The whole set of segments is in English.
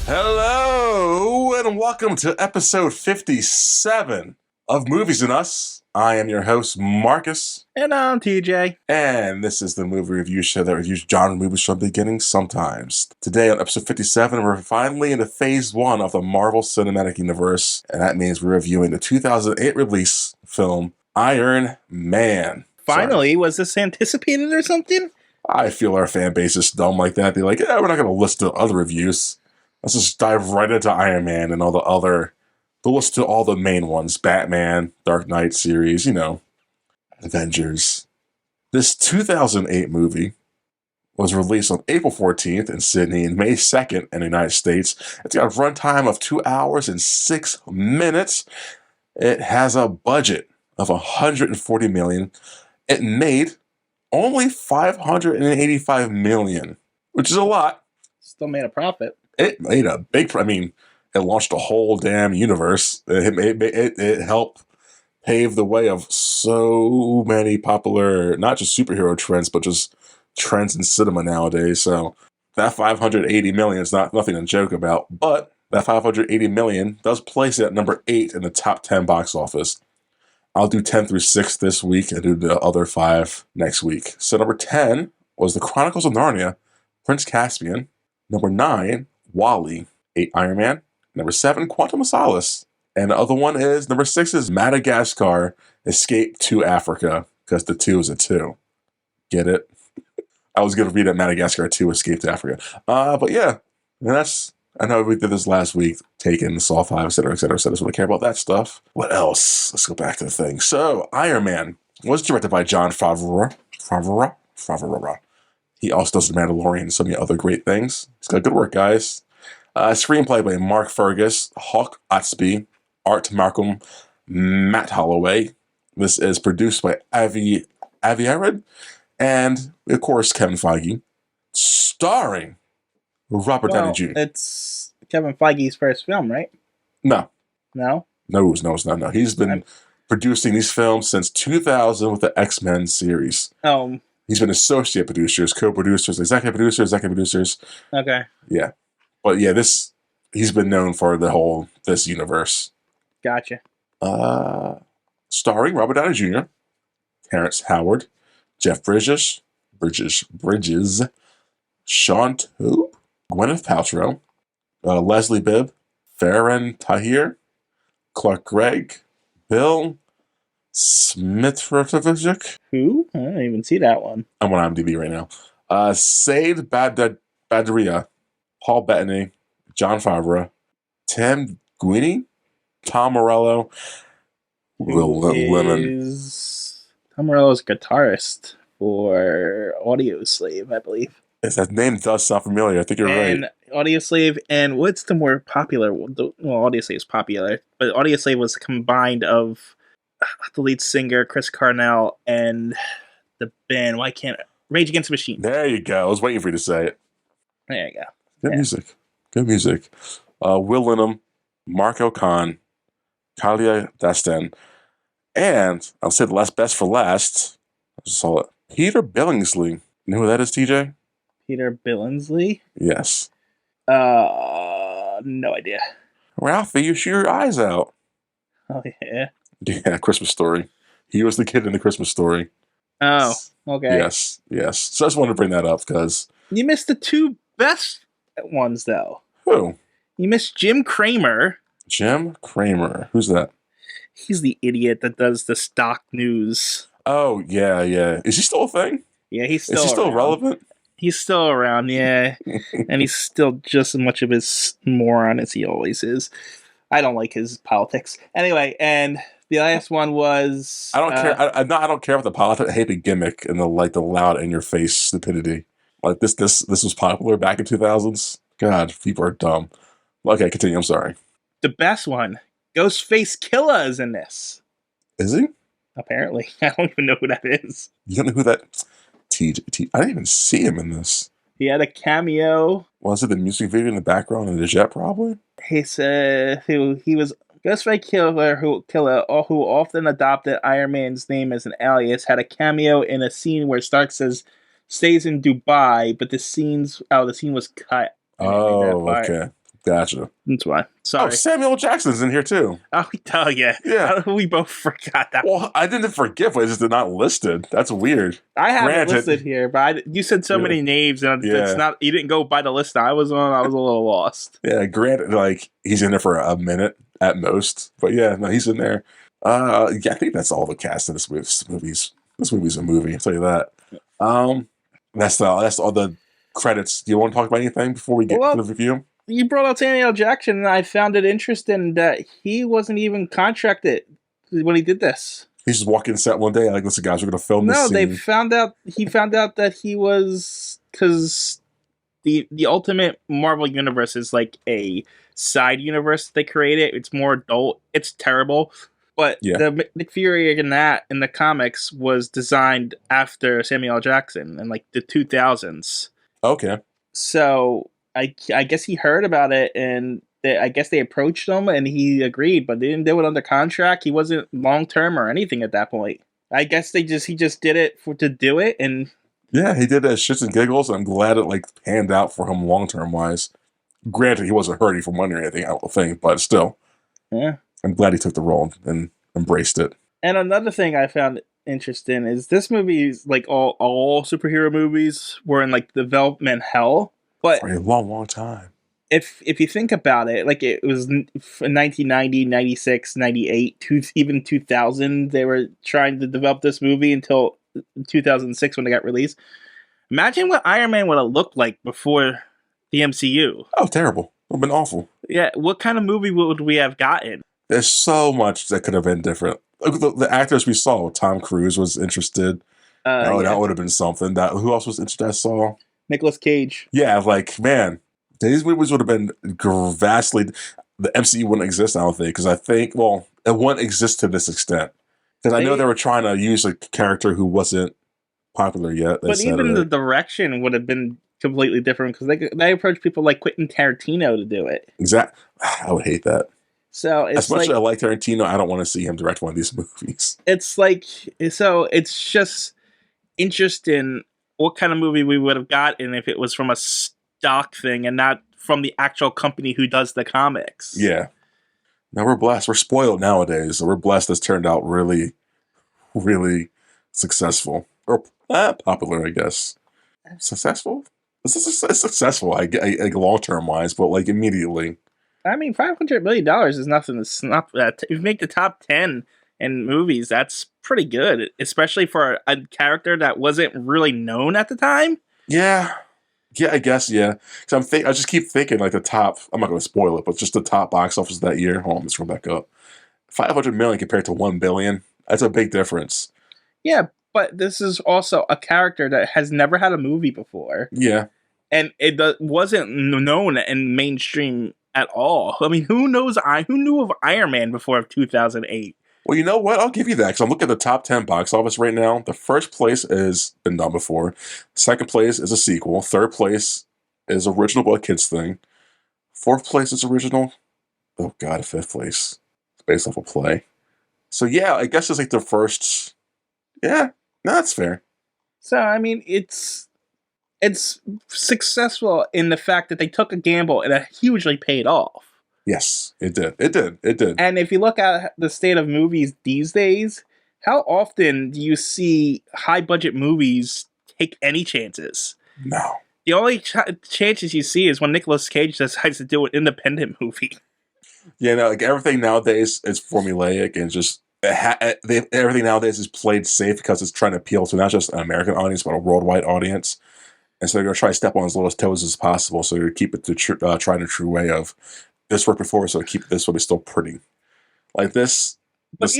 Hello, and welcome to episode 57 of Movies and Us. I am your host, Marcus. And I'm TJ. And this is the movie review show that reviews genre movies from beginning sometimes. Today on episode 57, we're finally into phase 1 of the Marvel Cinematic Universe. And that means we're reviewing the 2008 release film, Iron Man. Finally, was this anticipated or something? I feel our fan base is dumb like that. They're like, yeah, we're not going to list the other reviews. Let's just dive right into Iron Man and all the other, the list to all the main ones. Batman, Dark Knight series, Avengers. This 2008 movie was released on April 14th in Sydney and May 2nd in the United States. It's got a runtime of 2 hours and 6 minutes. It has a budget of $140 million. It made only $585 million, which is a lot. Still made a profit. It made a big, it launched a whole damn universe. It helped pave the way of so many popular, not just superhero trends, but just trends in cinema nowadays. So that $580 million is nothing to joke about, but that $580 million does place it at number 8 in the top 10 box office. I'll do 10 through 6 this week and do the other 5 next week. So number 10 was The Chronicles of Narnia, Prince Caspian. Number 9, WALL-E, 8, Iron Man. Number 7, Quantum of Solace. And the other one is, number 6 is Madagascar, Escape to Africa, because the 2 is a 2. Get it? I was going to read it, Madagascar 2, Escape to Africa. But yeah, and I know we did this last week, Taken, Saw 5, etc., etc., etc., so I care about that stuff. What else? Let's go back to the thing. So, Iron Man was directed by Jon Favreau. He also does The Mandalorian and so many other great things. He's got good work, guys. Screenplay by Mark Fergus, Hawk Otsby, Art Markham, Matt Holloway. This is produced by Avi Arad, and, of course, Kevin Feige. Starring Robert Downey Jr. It's Kevin Feige's first film, right? No. No? No, it's not. No. He's been producing these films since 2000 with the X-Men series. Oh. He's been associate producers, co-producers, executive producers. Okay. Yeah. But yeah, he's been known for this universe. Gotcha. Starring Robert Downey Jr., Terrence Howard, Jeff Bridges, Sean Toop, Gwyneth Paltrow, Leslie Bibb, Farron Tahir, Clark Gregg, Bill Smitrovic. Who? I didn't even see that one. I'm on IMDb right now. Said Badaria, Paul Bettany, Jon Favreau, Tim Guini, Tom Morello, Will Lemon. Tom Morello's guitarist for Audioslave, I believe. Yes, that name does sound familiar. I think you're right. Audioslave, and what's the more popular? Well, Audioslave is popular, but Audioslave was combined of the lead singer Chris Cornell and the band. Rage Against the Machine? There you go. I was waiting for you to say it. There you go. Good music. Will Linham, Marco Khan, Kalia Dastan, and I'll say the best for last. I just saw it. Peter Billingsley. You know who that is, TJ? Peter Billingsley? Yes. No idea. Ralphie, you shoot your eyes out. Oh, yeah. Yeah, Christmas Story. He was the kid in the Christmas Story. Oh, okay. Yes. So I just wanted to bring that up because... You missed the 2 best ones, though. Who? You missed Jim Cramer. Jim Cramer. Who's that? He's the idiot that does the stock news. Oh, yeah. Is he still a thing? Yeah, he's still Is he still relevant? He's still around, yeah. And he's still just as much of his moron as he always is. I don't like his politics. Anyway, and the last one was... I don't care. I don't care about the politics. I hate the gimmick and the loud in-your-face stupidity. Like this was popular back in 2000s. God, people are dumb. Okay, continue. I'm sorry. The best one, Ghostface Killah is in this. Is he? Apparently. I don't even know who that is. You don't know who that... I didn't even see him in this. He had a cameo. Was it the music video in the background in the jet, probably? He said he was Ghostface Killah, who often adopted Iron Man's name as an alias, had a cameo in a scene where Stark stays in Dubai, but the scene was cut. Oh, okay. Gotcha. That's why. Oh, Sorry. Samuel Jackson's in here too. Oh yeah. Yeah. We both forgot that. Well, I didn't forget, but it's just not listed. That's weird. I have it Granted, listed here, but you said so yeah, many names, and it's yeah, not. You didn't go by the list I was on. I was a little lost. yeah. Granted, like he's in there for a minute at most, but yeah, no, he's in there. Yeah, I think that's all the cast in this movie's. This movie's a movie. I'll tell you that. Um, that's all the credits. Do you want to talk about anything before we get to the Well, review? you brought up Samuel Jackson, and I found it interesting that he wasn't even contracted when he did this. He's just walking set one day, like, listen, guys, we're gonna film this No, they scene. found out. He found out that he was because the Ultimate Marvel universe is like a side universe they created. It's more adult. It's terrible. But Yeah. the Nick Fury in the comics was designed after Samuel Jackson in like the 2000s. Okay. So I guess he heard about it, and I guess they approached him and he agreed, but they didn't do it under contract. He wasn't long term or anything at that point. I guess he just did it to do it, and Yeah, he did that shits and giggles. I'm glad it like panned out for him long term wise. Granted, he wasn't hurting for money or anything, I don't think, but still, yeah. I'm glad he took the role and embraced it. And another thing I found interesting is this movie is like all superhero movies were in like development hell, but For a long, long time. if you think about it, like it was in 1990, 96, 98, even 2000, they were trying to develop this movie until 2006 when they got released. Imagine what Iron Man would have looked like before the MCU. Oh, terrible. It would have been awful. Yeah, what kind of movie would we have gotten? There's so much that could have been different. Look, the actors we saw, Tom Cruise was interested. Yeah. That would have been something. Who else was interested? I saw. Nicolas Cage. Yeah, like, man, these movies would have been vastly. The MCU wouldn't exist, I don't think, because I think, well, it wouldn't exist to this extent. Because I know they were trying to use a character who wasn't popular yet. But even the direction would have been completely different because they approached people like Quentin Tarantino to do it. Exactly. I would hate that. So it's as much as I like Tarantino, I don't want to see him direct one of these movies. It's like, so it's just interesting what kind of movie we would have gotten if it was from a stock thing and not from the actual company who does the comics. Yeah. Now we're blessed. We're spoiled nowadays. So we're blessed. This turned out really, really successful. Or popular, I guess. Successful? It's successful, I long-term wise, but like immediately. I mean, $500 million is nothing to snap at. If you make the top 10 in movies, that's pretty good, especially for a character that wasn't really known at the time. Yeah. Yeah, I guess, yeah. Because I just keep thinking, like, the top, I'm not going to spoil it, but just the top box office that year. Hold on, let's go back up. 500 million compared to 1 billion. That's a big difference. Yeah, but this is also a character that has never had a movie before. Yeah. And it wasn't known in mainstream at all. I mean, who knew of Iron Man before 2008? Well, you know what? I'll give you that because I'm looking at the top 10 box office right now. The first place has been done before. Second place is a sequel. Third place is original but a kids thing. Fourth place is original. Oh God, fifth place. It's based off a play. So yeah, I guess it's like the first. Yeah, no, that's fair. So I mean, it's successful in the fact that they took a gamble and it hugely paid off. Yes, it did. It did. It did. And if you look at the state of movies these days, how often do you see high budget movies take any chances? No. The only chances you see is when Nicolas Cage decides to do an independent movie. Yeah, no, like everything nowadays is formulaic and just everything nowadays is played safe because it's trying to appeal to not just an American audience but a worldwide audience. And so they're going to try to step on as little toes as possible so to keep it the tried and true way of this worked before, so keep it this way, but still pretty. Like this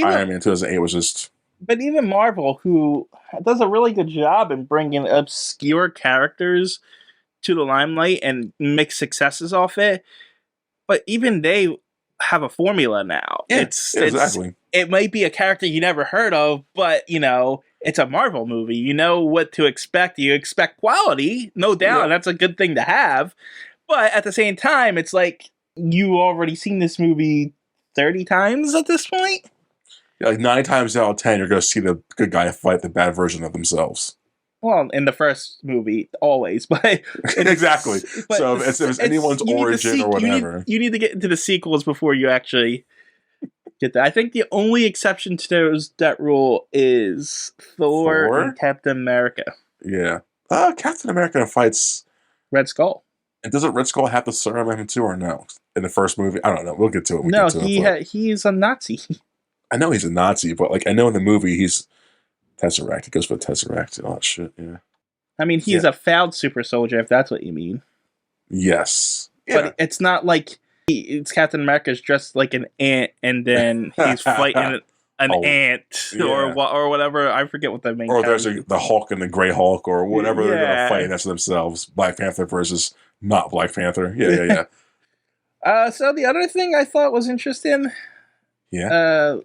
Iron Man 2008 was just... But even Marvel, who does a really good job in bringing obscure characters to the limelight and make successes off it, but even they have a formula now. Yeah, exactly. It might be a character you never heard of, but, it's a Marvel movie. You know what to expect. You expect quality, no doubt, and that's a good thing to have. But at the same time, it's like, you already seen this movie 30 times at this point? Yeah, like 9 times out of 10, you're going to see the good guy fight the bad version of themselves. Well, in the first movie, always, but Exactly. So if it's anyone's you need origin or whatever. you need to get into the sequels before you actually get that. I think the only exception to that rule is Thor and Thor? Captain America. Yeah. Captain America fights. Red Skull. And doesn't Red Skull have the serum him too, or no? In the first movie? I don't know. We'll get to it when we No, get to it. But he's a Nazi. I know he's a Nazi, but like I know in the movie he's Tesseract. He goes for the Tesseract and all that shit. Yeah. I mean, he's a failed super soldier, if that's what you mean. Yes. Yeah. But it's not like it's Captain America's dressed like an ant, and then he's fighting an ant or whatever. I forget what the main. Or there's the Hulk and the Gray Hulk or whatever they're gonna fight against themselves. Black Panther versus not Black Panther. Yeah. So the other thing I thought was interesting. Yeah.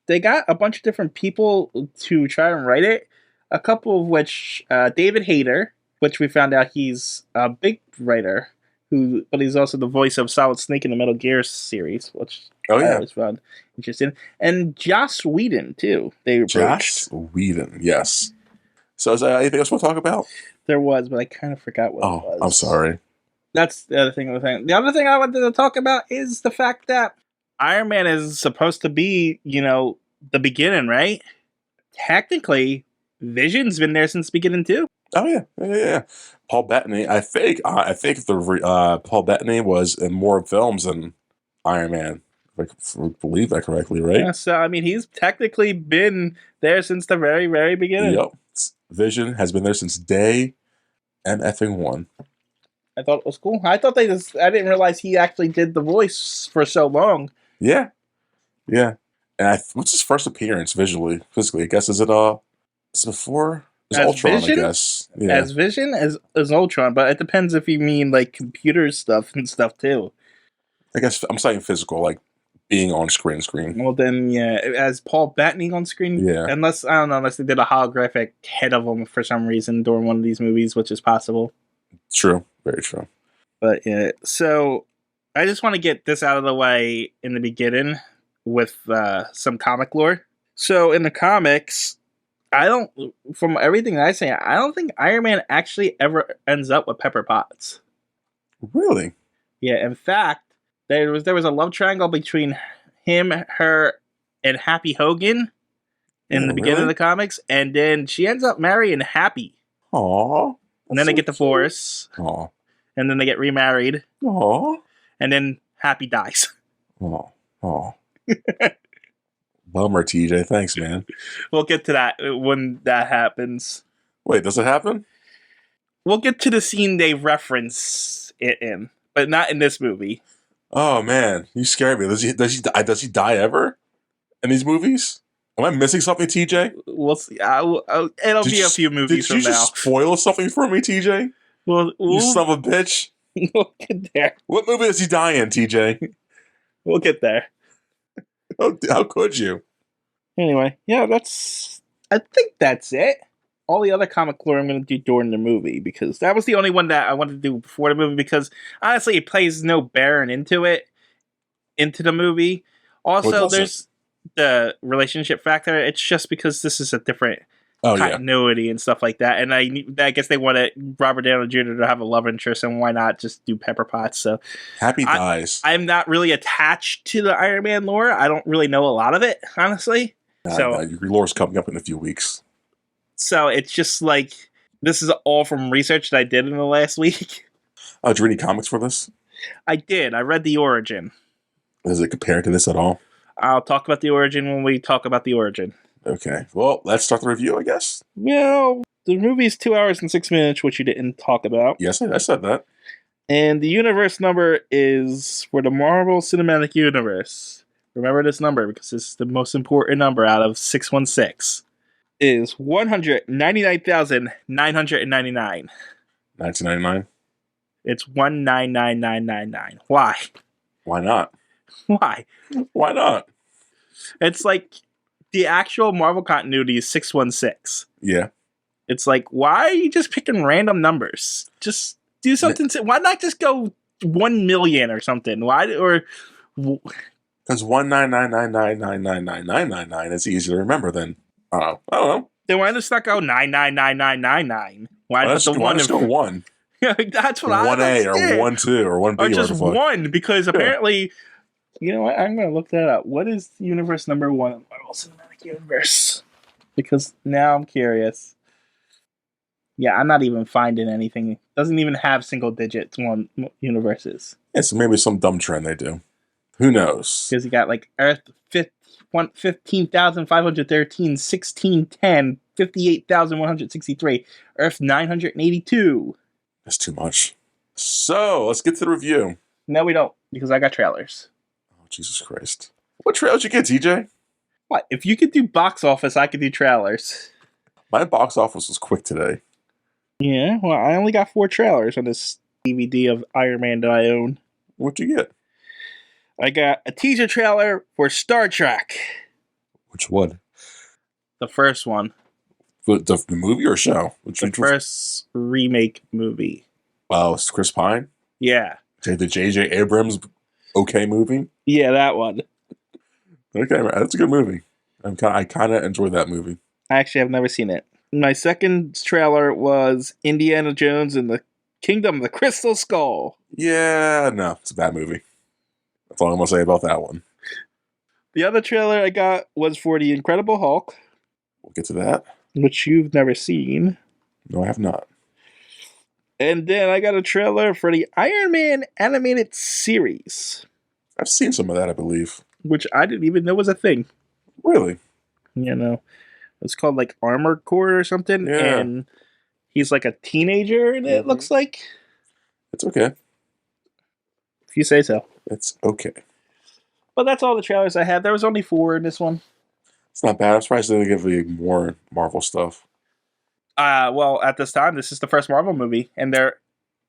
They got a bunch of different people to try and write it. A couple of which, David Hayter, which we found out he's a big writer, but he's also the voice of Solid Snake in the Metal Gear series, which I always found interesting. And Joss Whedon, too. Joss Whedon, yes. So is there anything else we'll talk about? There was, but I kind of forgot what it was. I'm sorry. That's the other thing. The other thing I wanted to talk about is the fact that Iron Man is supposed to be, the beginning, right? Technically, Vision's been there since the beginning too. Oh yeah. Paul Bettany. I think the Paul Bettany was in more films than Iron Man. If I believe that correctly, right? Yeah, so I mean, he's technically been there since the very, very beginning. Yep. Vision has been there since day MFing1. I thought it was cool. I didn't realize he actually did the voice for so long. Yeah. And what's his first appearance physically? I guess is it before Ultron? Vision? I guess As Vision as Ultron, but it depends if you mean like computer stuff and stuff too. I guess I'm saying physical, like being on screen. Well, then as Paul Bettany on screen. Yeah. Unless they did a holographic head of him for some reason during one of these movies, which is possible. True. Very true. But yeah, so I just want to get this out of the way in the beginning with some comic lore. So in the comics, from everything that I say, I don't think Iron Man actually ever ends up with Pepper Potts. Really? Yeah, in fact, there was a love triangle between him, her, and Happy Hogan in the beginning of the comics, and then she ends up marrying Happy. Aww. And then they get divorced. Aww. And then they get remarried. Aww. And then Happy dies. Aww. Bummer, TJ. Thanks, man. We'll get to that when that happens. Wait, does it happen? We'll get to the scene they reference it in, but not in this movie. Oh man, you scared me. Does he die ever in these movies? Am I missing something, TJ? We'll see. It'll be a few movies from now. Did you just spoil something for me, TJ? You son of a bitch. We'll get there. What movie does he die in, TJ? We'll get there. How could you? Anyway, yeah, I think that's it. All the other comic lore I'm going to do during the movie, because that was the only one that I wanted to do before the movie, because honestly, it plays no bearing into the movie. Also, there's the relationship factor. It's just because this is a different continuity and stuff like that. And I guess they wanted Robert Downey Jr. to have a love interest, and why not just do Pepper Potts? So Happy dies. I'm not really attached to the Iron Man lore. I don't really know a lot of it, honestly. Your lore's coming up in a few weeks. So it's just like, this is all from research that I did in the last week. Did you read any comics for this? I did. I read the origin. Does it compare to this at all? I'll talk about the origin when we talk about the origin. Okay. Well, let's start the review, I guess. Well, the movie is 2 hours and 6 minutes, which you didn't talk about. Yes, I said that. And the universe number is for the Marvel Cinematic Universe. Remember this number, because this is the most important number out of 616. Is 199,999. 1999? It's 199,999. Why? Why not? Why? Why not? It's like the actual Marvel continuity is 616. Yeah. It's like, why are you just picking random numbers? Just do something. Why not just go 1 million or something? Why? Or because 19999999999 is easier to remember than I don't know. Then why just not go 99999? Why Why put the not one just in? go one? That's what I 1A or understand. 1-2 or 1B Or or just whatever the fuck. one, because Yeah. apparently, you know what? I'm gonna look that up. What is universe number 1 in Marvel Cinematic Universe? Because now I'm curious. Yeah, I'm not even finding anything. It doesn't even have single digits one universes. Yeah, so maybe some dumb trend they do. Who knows? Because you got like Earth 15,513, 1610, 58,163, Earth 982. That's too much. So let's get to the review. No, we don't, because I got trailers. Oh, Jesus Christ. What trailers you get, TJ? What? If you could do box office, I could do trailers. My box office was quick today. Yeah, well, I only got 4 trailers on this DVD of Iron Man that I own. What'd you get? I got a teaser trailer for Star Trek. Which one? The first one. The movie or show? The first remake movie. Wow, it's Chris Pine? Yeah. The J.J. Abrams okay movie? Yeah, that one. Okay, that's a good movie. I kind of enjoyed that movie. I actually have never seen it. My second trailer was Indiana Jones and the Kingdom of the Crystal Skull. Yeah, no, it's a bad movie. That's all I'm going to say about that one. The other trailer I got was for The Incredible Hulk. We'll get to that. Which you've never seen. No, I have not. And then I got a trailer for the Iron Man animated series. I've seen some of that, I believe. Which I didn't even know was a thing. Really? You know, it's called like Armored Core or something. Yeah. And he's like a teenager, and it looks like. It's okay. If you say so. It's okay. But that's all the trailers I had. There was only 4 in this one. It's not bad. I'm surprised they didn't give me more Marvel stuff. Well, at this time, this is the first Marvel movie, and they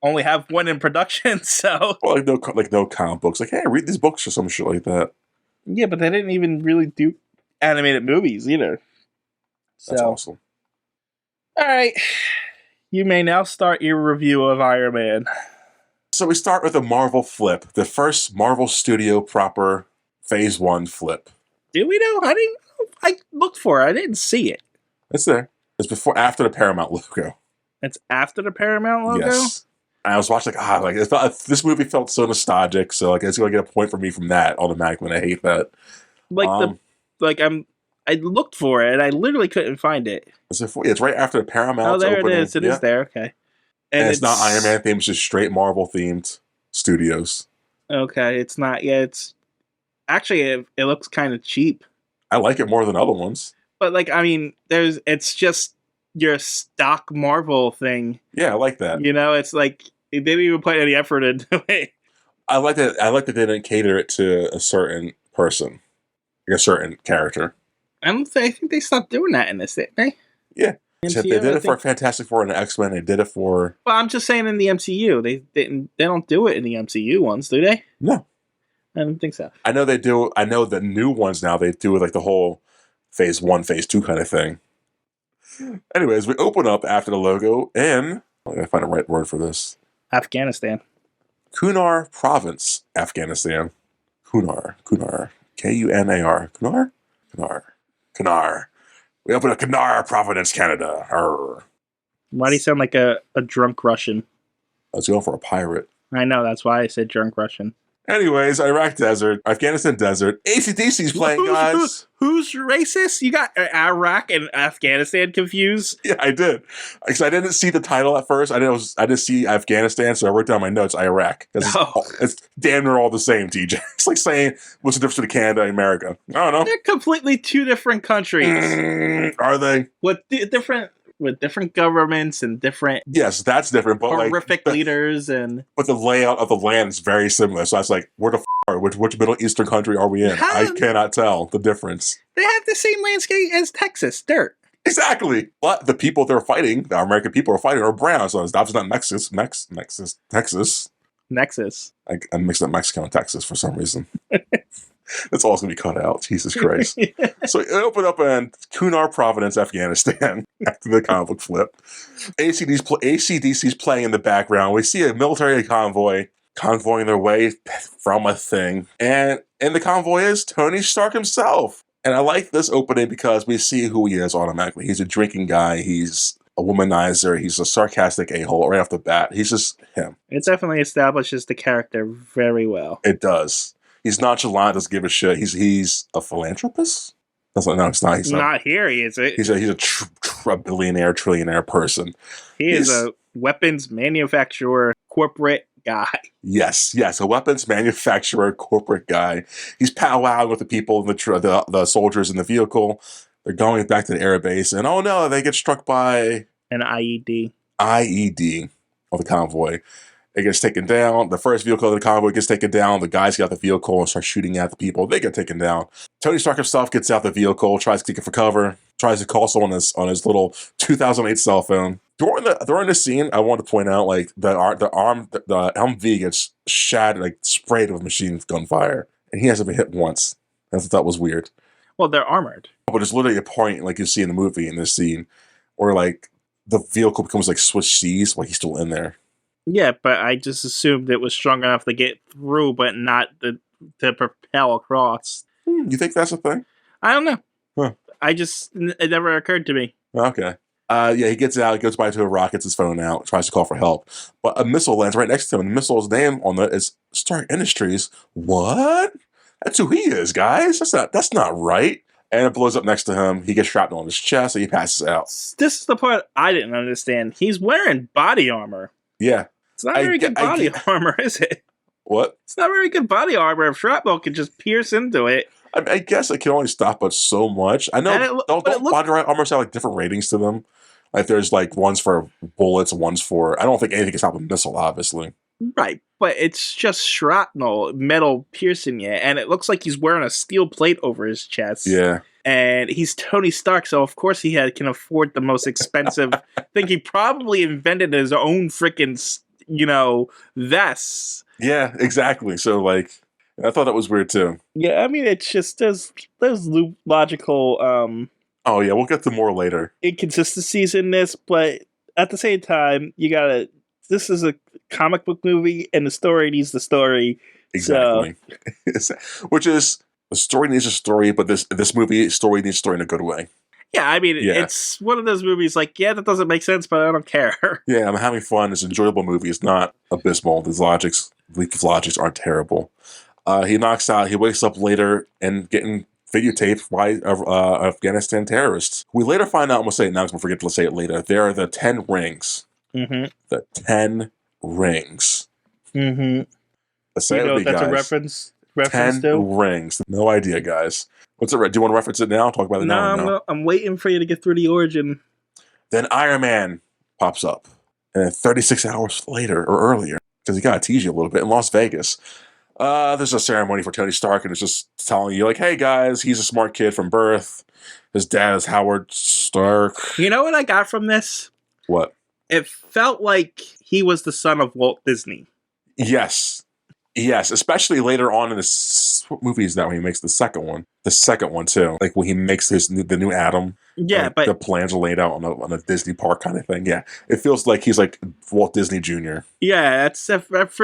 only have 1 in production, so... Well, no comic books. Like, hey, read these books or some shit like that. Yeah, but they didn't even really do animated movies either. That's awesome. All right. You may now start your review of Iron Man. So we start with a Marvel flip. The first Marvel Studio proper Phase 1 flip. Do we know? I looked for it. I didn't see it. It's there. It's after the Paramount logo. It's after the Paramount logo? Yes. And I was watching this movie felt so nostalgic, so it's going to get a point for me from that automatically, and I hate that. I looked for it, and I literally couldn't find it. It's right after the Paramount opening. Oh, there it is. It is there, okay. And it's not Iron Man themed, it's just straight Marvel themed studios. Okay, it's not. Yeah, it's... Actually, it looks kind of cheap. I like it more than other ones. But, it's just your stock Marvel thing. Yeah, I like that. You know, it's like, they didn't even put any effort into it. I like that they didn't cater it to a certain person. Like a certain character. I think they stopped doing that in this, didn't they? Yeah. MCU, they did it for Fantastic Four and X-Men. They did it for... Well, I'm just saying in the MCU. They don't do it in the MCU ones, do they? No. I don't think so. I know they do. I know the new ones now, they do like the whole Phase 1, Phase 2 kind of thing. Anyways, we open up after the logo in... I gotta find the right word for this. Afghanistan. Kunar Province, Afghanistan. Kunar. Kunar. Kunar. We open up Kunar Province, Canada. Arr. Why do you sound like a drunk Russian? I was going for a pirate. I know, that's why I said drunk Russian. Anyways, Iraq desert, Afghanistan desert. AC/DC's playing, guys. Who's racist? You got Iraq and Afghanistan confused? Yeah, I did. Because I didn't see the title at first. I didn't see Afghanistan, so I wrote down my notes, Iraq. It's damn near all the same, TJ. It's like saying, what's the difference between Canada and America? I don't know. They're completely 2 different countries. Are they? With different governments and different... Yes, that's different, but horrific leaders and... But the layout of the land is very similar, so I was like, where the are which Middle Eastern country are we in? I cannot tell the difference. They have the same landscape as Texas, dirt. Exactly. But the people they're fighting, the American people are fighting, are brown, so it's obviously not Texas. Nexus. I mixed up Mexico and Texas for some reason. That's all going to be cut out. Jesus Christ. So it opened up in Kunar Province, Afghanistan, after the comic book flip. AC/DC's playing in the background. We see a military convoy convoying their way from a thing. And in the convoy is Tony Stark himself. And I like this opening because we see who he is automatically. He's a drinking guy. He's a womanizer. He's a sarcastic a-hole right off the bat. He's just him. It definitely establishes the character very well. It does. He's nonchalant. Doesn't give a shit. He's a philanthropist. That's not, no, it's not. Not here, is it? He's a billionaire, trillionaire person. He is a weapons manufacturer, corporate guy. Yes, a weapons manufacturer, corporate guy. He's powwowing with the people, the soldiers in the vehicle. They're going back to the air base, and oh no, they get struck by an IED. IED of the convoy. It gets taken down. The first vehicle of the convoy gets taken down. The guys get out the vehicle and start shooting at the people. They get taken down. Tony Stark himself gets out the vehicle, tries to take it for cover, tries to call someone on his little 2008 cell phone. During the scene, I want to point out like the Humvee gets shattered, like sprayed with machine gun fire, and he hasn't been hit once. I thought that was weird. Well, they're armored, but there's literally a point like you see in the movie in this scene where like the vehicle becomes like Swiss cheese while he's still in there. Yeah, but I just assumed it was strong enough to get through, but not to propel across. You think that's a thing? I don't know. Huh. It never occurred to me. Okay. He gets out, he goes by to a rock, gets his phone out, tries to call for help. But a missile lands right next to him, and the missile's name on it is Stark Industries. What? That's who he is, guys. That's not right. And it blows up next to him. He gets shrapnel on his chest, and he passes out. This is the part I didn't understand. He's wearing body armor. Yeah. It's not very good body armor, is it? What? It's not very good body armor if shrapnel can just pierce into it. I guess it can only stop us so much. I know. Don't body armors have like different ratings to them? Like there's like ones for bullets, ones for. I don't think anything can stop a missile, obviously. Right, but it's just shrapnel, metal piercing you, and it looks like he's wearing a steel plate over his chest. Yeah. And he's Tony Stark, so of course he can afford the most expensive thing. He probably invented his own freaking, vests. Yeah, exactly. So like, I thought that was weird too. Yeah, I mean, it's just there's logical. Oh yeah, we'll get to more later. Inconsistencies in this, but at the same time, this is a comic book movie, and the story needs the story. Exactly. So. Which is, the story needs a story, but this movie story needs a story in a good way. Yeah, I mean, It's one of those movies like, yeah, that doesn't make sense, but I don't care. Yeah, I'm having fun. It's an enjoyable movie. It's not abysmal. The leap of logics aren't terrible. He knocks out. He wakes up later and getting videotaped by Afghanistan terrorists. We later find out, I'm going to say it now because we'll forget to say it later. There are the 10 rings. Mm-hmm. The 10 rings. Mm-hmm. Let's say that's guys. A reference 10 to? rings. No idea, guys. What's it? Do you want to reference it now? Talk about it now? No, I'm waiting for you to get through the origin. Then Iron Man pops up. And then 36 hours later, or earlier, because he got to tease you a little bit, in Las Vegas, there's a ceremony for Tony Stark, and it's just telling you, like, hey, guys, he's a smart kid from birth. His dad is Howard Stark. You know what I got from this? What? It felt like he was the son of Walt Disney. Yes, especially later on in this movie is that when he makes the second one too, like when he makes the new Adam. Yeah, like but the plans are laid out on a Disney park kind of thing. Yeah, it feels like he's like Walt Disney Jr. Yeah,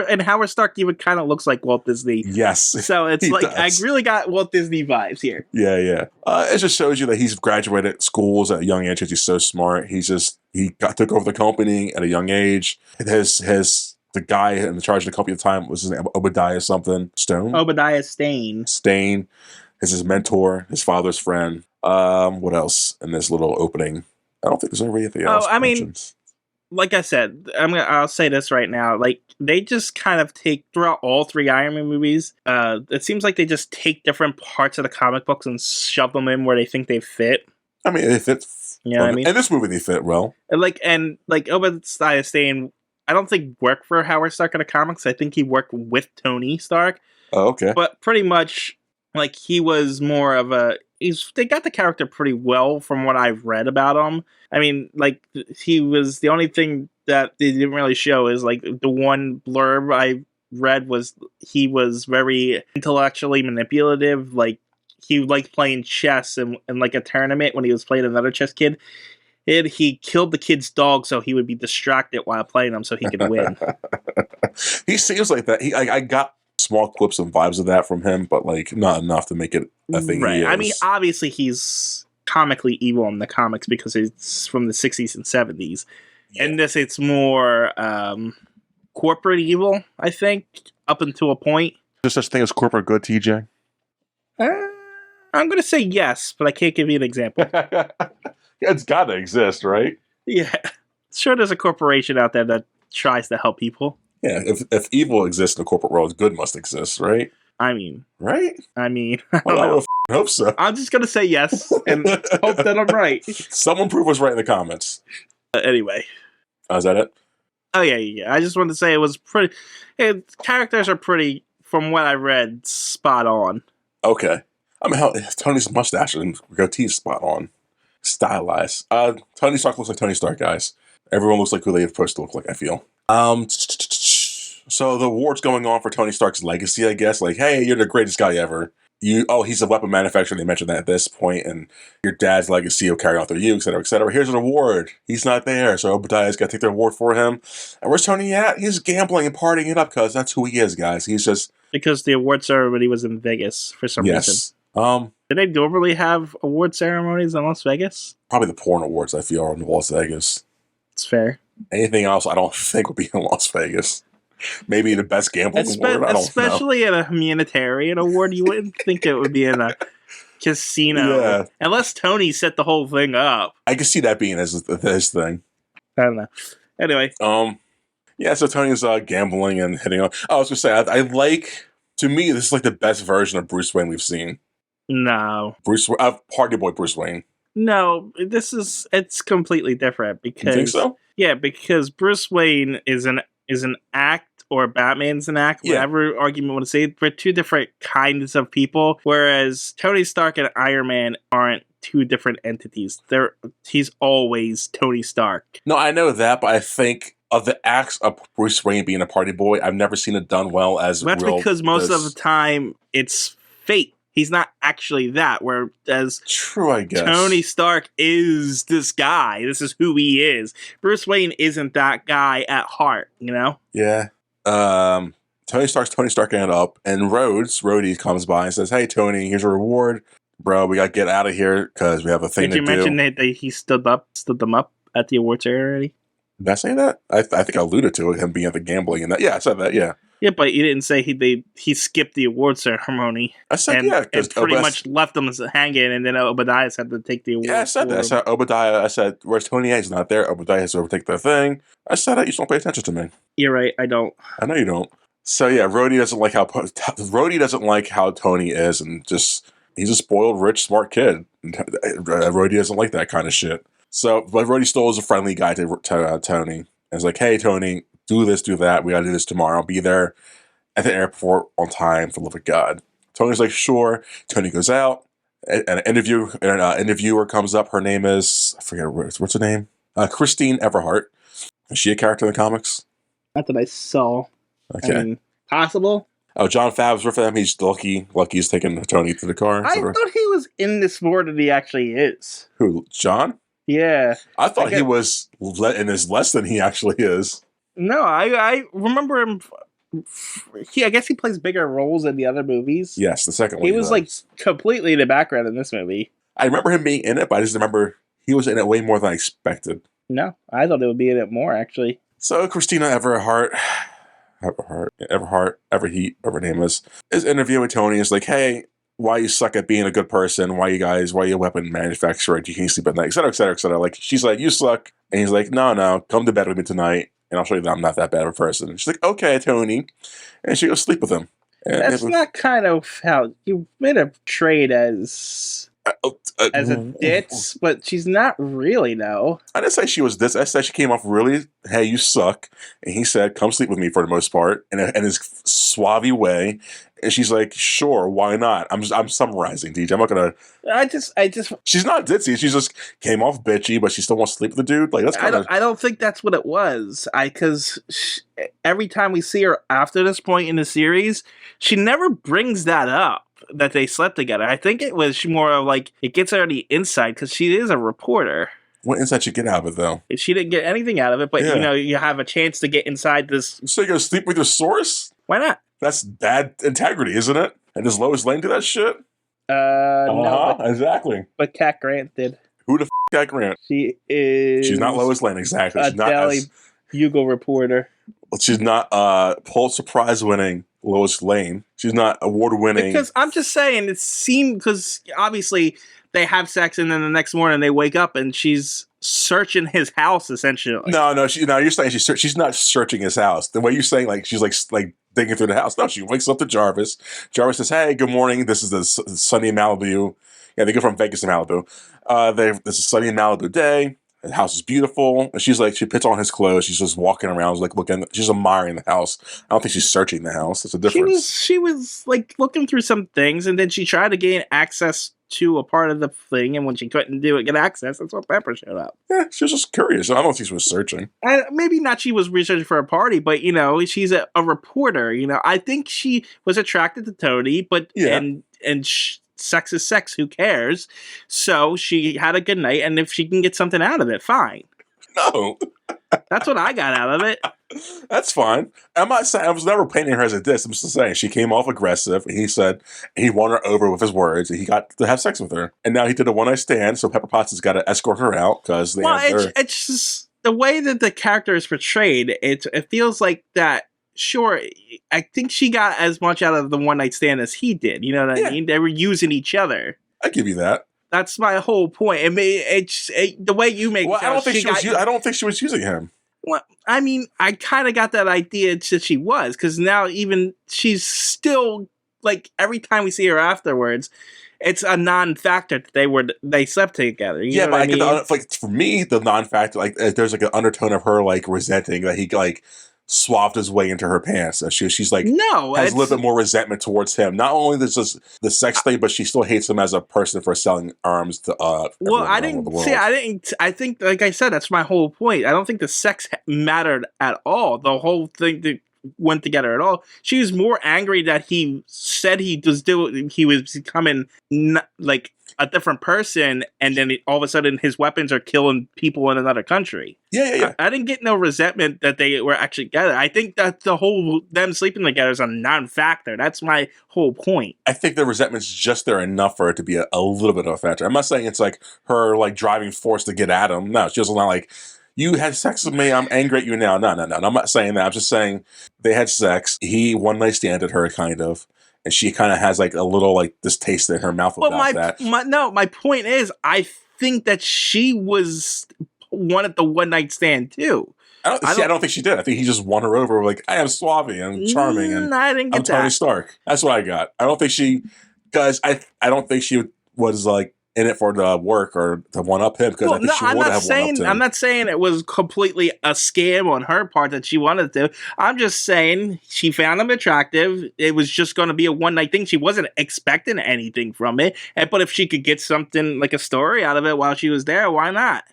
and Howard Stark even kind of looks like Walt Disney. Yes, so it's like does. I really got Walt Disney vibes here. Yeah. It just shows you that he's graduated schools at a young age. He's so smart. He took over the company at a young age. The guy in charge of the company at the time was his name Obadiah something Stone. Obadiah Stane. Stane is his mentor, his father's friend. What else in this little opening? I don't think there's anything else. I mean, like I said, I'll say this right now. Like they just kind of take throughout all 3 Iron Man movies. It seems like they just take different parts of the comic books and shove them in where they think they fit. I mean, they fit. You know what I mean? In this movie, they fit well. And Obadiah Stane, I don't think worked for Howard Stark in the comics. I think he worked with Tony Stark. Oh, okay. But pretty much, like, he was more of they got the character pretty well from what I've read about him. I mean, like, he was, the only thing that they didn't really show is, like, the one blurb I read was he was very intellectually manipulative. Like, he liked playing chess in like, a tournament when he was playing another chess kid. He killed the kid's dog so he would be distracted while playing them so he could win. He seems like that. I got small clips and vibes of that from him, but like not enough to make it a thing he Right. is. I mean, obviously he's comically evil in the comics because it's from the 60s and 70s. Yeah. And this, it's more corporate evil, I think, up until a point. There's such thing as corporate good, TJ? Uh, I'm going to say yes, but I can't give you an example. Yeah, it's got to exist, right? Yeah. Sure, there's a corporation out there that tries to help people. Yeah, if evil exists in the corporate world, good must exist, right? I mean, Right? I don't Well, I know. would hope so. I'm just going to say yes and hope that I'm right. Someone prove us right in the comments. Anyway. Oh, is that it? Oh, yeah. I just wanted to say it was pretty... characters are pretty, from what I read, spot on. Okay. I mean, hell, Tony's mustache and goatee is spot on. Stylized. Tony Stark looks like Tony Stark, guys. Everyone looks like who they're supposed to look like, I feel. So the award's going on for Tony Stark's legacy, I guess. Like, hey, you're the greatest guy ever. He's a weapon manufacturer. They mentioned that at this point, and your dad's legacy will carry on through you, et cetera, et cetera. Here's an award. He's not there, so Obadiah's got to take the award for him. And where's Tony at? He's gambling and partying it up because that's who he is, guys. He's just... Because the award ceremony was in Vegas for some reason. Do they normally have award ceremonies in Las Vegas? Probably the porn awards, I feel, are in Las Vegas. It's fair. Anything else, I don't think would be in Las Vegas. Maybe the best gambling award? I don't especially know. in a humanitarian award, you wouldn't think it would be in a casino. Yeah. Unless Tony set the whole thing up. I can see that being his thing. I don't know. Anyway. Yeah, so Tony's gambling and hitting on... I was going to say, I like... To me, this is like the best version of Bruce Wayne we've seen. No. Party Boy Bruce Wayne. No, it's completely different because... You think so? Yeah, because Bruce Wayne is an act, or Batman's an act, whatever argument you want to say. They're two different kinds of people, whereas Tony Stark and Iron Man aren't two different entities. He's always Tony Stark. No, I know that, but I think of the acts of Bruce Wayne being a party boy, I've never seen it done well as That's because most of the time it's fake. He's not actually that, whereas true, I guess. Tony Stark is this guy. This is who he is. Bruce Wayne isn't that guy at heart, you know? Yeah. Tony Stark ended up, and Rhodey comes by and says, hey, Tony, here's a reward. Bro, we got to get out of here because we have a thing to do. Did you mention that he stood them up at the awards already? Did I say that? I think I alluded to it, him being at the gambling and that. Yeah, I said that, yeah. Yeah, but you didn't say he skipped the award ceremony. I said, and pretty much left them hanging, and then Obadiah had to take the award. Yeah, I said that. I said, Obadiah, where's Tony? He's not there. Obadiah has to overtake the thing. I said that. You just don't pay attention to me. You're right. I don't. I know you don't. So yeah, Rhodey doesn't like how Tony is, and just he's a spoiled, rich, smart kid. Rhodey doesn't like that kind of shit. So, but Rhodey still is a friendly guy to Tony. And it's like, hey, Tony, do this, do that. We got to do this tomorrow. I'll be there at the airport on time, for the love of God. Tony's like, sure. Tony goes out. An interviewer comes up. Her name is, I forget, what's her name? Christine Everhart. Is she a character in the comics? Not that I saw. Okay. I mean, possible. Oh, John Favreau's with them. He's lucky. Lucky's taking Tony to the car. I thought he was in this more than he actually is. Who, John? Yeah. I thought he was in this less than he actually is. No, I remember him. I guess he plays bigger roles in the other movies. Yes, the second one. He was like completely in the background in this movie. I remember him being in it, but I just remember he was in it way more than I expected. No, I thought it would be in it more, actually. So Christina Everheat, whatever her name is interviewing Tony. Is like, hey, why you suck at being a good person? Why you a weapon manufacturer? You can't sleep at night, et cetera, et cetera, et cetera. Like, she's like, you suck. And he's like, no, come to bed with me tonight, and I'll show you that I'm not that bad of a person. And she's like, okay, Tony. And she goes sleep with him. And that's not kind of how you made a trade as a ditz, but she's not really, no. I didn't say she was this. I said she came off really, hey, you suck. And he said, come sleep with me for the most part, in his suave way. And she's like, sure, why not? I'm summarizing, DJ. I'm not gonna. I just. She's not ditzy. She just came off bitchy, but she still wants to sleep with the dude. Like, that's kind of. I don't think that's what it was. Because every time we see her after this point in the series, she never brings that up, that they slept together. I think it was more of like, it gets her the insight, because she is a reporter. What insight you get out of it, though? She didn't get anything out of it, but you have a chance to get inside this. So you're gonna sleep with your source? Why not? That's bad integrity, isn't it? And does Lois Lane do that shit? No, Exactly. but Cat Grant did. Who the got Grant? She She's not is Lois Lane, exactly. a She's not as Daily Bugle reporter. she's not Pulitzer Prize winning Lois Lane. She's not award winning. Because I'm just saying, it seemed because obviously they have sex and then the next morning they wake up and she's searching his house essentially. No. You're saying she's not searching his house. The way you're saying, like she's like digging through the house. No, she wakes up to Jarvis. Jarvis says, "Hey, good morning. This is the sunny Malibu." Yeah, they go from Vegas to Malibu. This is sunny Malibu day. The house is beautiful. And she's like, she puts on his clothes. She's just walking around, like looking. She's admiring the house. I don't think she's searching the house. That's a difference. She was like looking through some things and then she tried to gain access to a part of the thing, and when she couldn't get access, that's when Pepper showed up. Yeah, she was just curious. I don't think she was searching. Maybe not she was researching for a party, but she's a reporter. I think she was attracted to Tony, but Yeah. and sex is sex. Who cares? So she had a good night, and if she can get something out of it, fine. No. That's what I got out of it. That's fine. I'm not saying I was never painting her as a diss. I'm just saying she came off aggressive. And he said he won her over with his words. And he got to have sex with her. And now he did a one night stand. So Pepper Potts has got to escort her out because it's just the way that the character is portrayed. It feels like that. Sure, I think she got as much out of the one night stand as he did. You know what I mean? They were using each other. I give you that. That's my whole point. The way you make. Well, I don't think she was using him. Well, I mean, I kind of got that idea that she was, because now even she's still like every time we see her afterwards, it's a non-factor that they slept together. You know but I mean? like for me, the non-factor, like there's like an undertone of her like resenting that he like swapped his way into her pants. And she's like, has a little bit more resentment towards him. Not only this the sex thing, but she still hates him as a person for selling arms to. I think, like I said, that's my whole point. I don't think the sex mattered at all. The whole thing that went together at all. She was more angry that he said he was becoming like a different person, and then all of a sudden his weapons are killing people in another country. Yeah. I didn't get no resentment that they were actually together. I think that the whole them sleeping together is a non-factor. That's my whole point. I think the resentment's just there enough for it to be a little bit of a factor. I'm not saying it's like her like driving force to get at him. No, she's not like, you had sex with me, I'm angry at you now. No. I'm not saying that. I'm just saying they had sex. He one night standed her, kind of. And she kind of has like a little like distaste in her mouth about that. My point is, I think that she wanted the one night stand too. I don't think she did. I think he just won her over. Like, I am suave and charming, and I didn't get I'm Tony Stark. That's what I got. I don't think I don't think she was like in it for the work or to one up him, because I think she would have one up him. I'm not saying it was completely a scam on her part that she wanted to. I'm just saying she found him attractive. It was just going to be a one night thing. She wasn't expecting anything from it. But if she could get something like a story out of it while she was there, why not?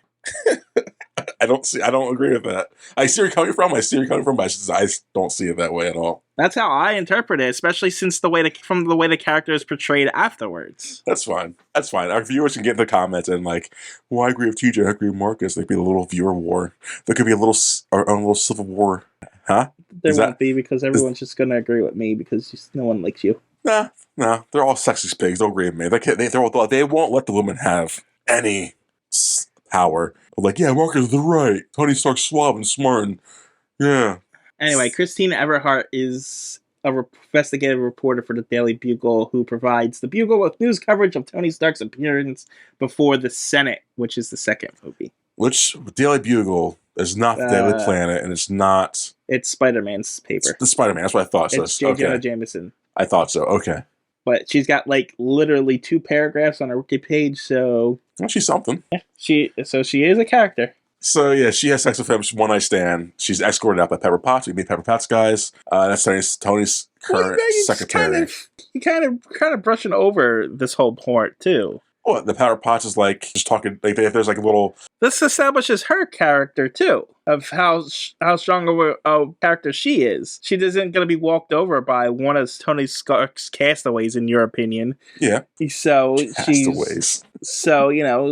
I don't agree with that. I see where you're coming from, but I don't see it that way at all. That's how I interpret it, especially since from the way the character is portrayed afterwards. That's fine. Our viewers can get in the comments and like, well, I agree with TJ, I agree with Marcus. There could be a little viewer war. There could be our own little civil war. Huh? There won't be, because everyone's just going to agree with me because no one likes you. Nah. They're all sexist pigs. They'll agree with me. They won't let the women have any power. Like, yeah, Marcus, they're right. Tony Stark's suave and smart, and yeah. Anyway, Christine Everhart is a investigative reporter for the Daily Bugle who provides the Bugle with news coverage of Tony Stark's appearance before the Senate, which is the second movie. Which Daily Bugle is not the Daily Planet, and it's not. It's Spider-Man's paper. It's the Spider-Man. That's what I thought. It's J. Jonah Jameson. I thought so. Okay. But she's got like literally 2 paragraphs on her wiki page, so. Well, she's something. Yeah, she is a character. So yeah, she has sex with him. She's one night stand. She's escorted out by Pepper Potts. We meet Pepper Potts, guys. That's Tony's current secretary. You kind of brushing over this whole part too. Well, the Pepper Potts is like just talking. Like there's like a little. This establishes her character too, of how strong of a character she is. She isn't going to be walked over by one of Tony Stark's castaways, in your opinion. Yeah. So castaways.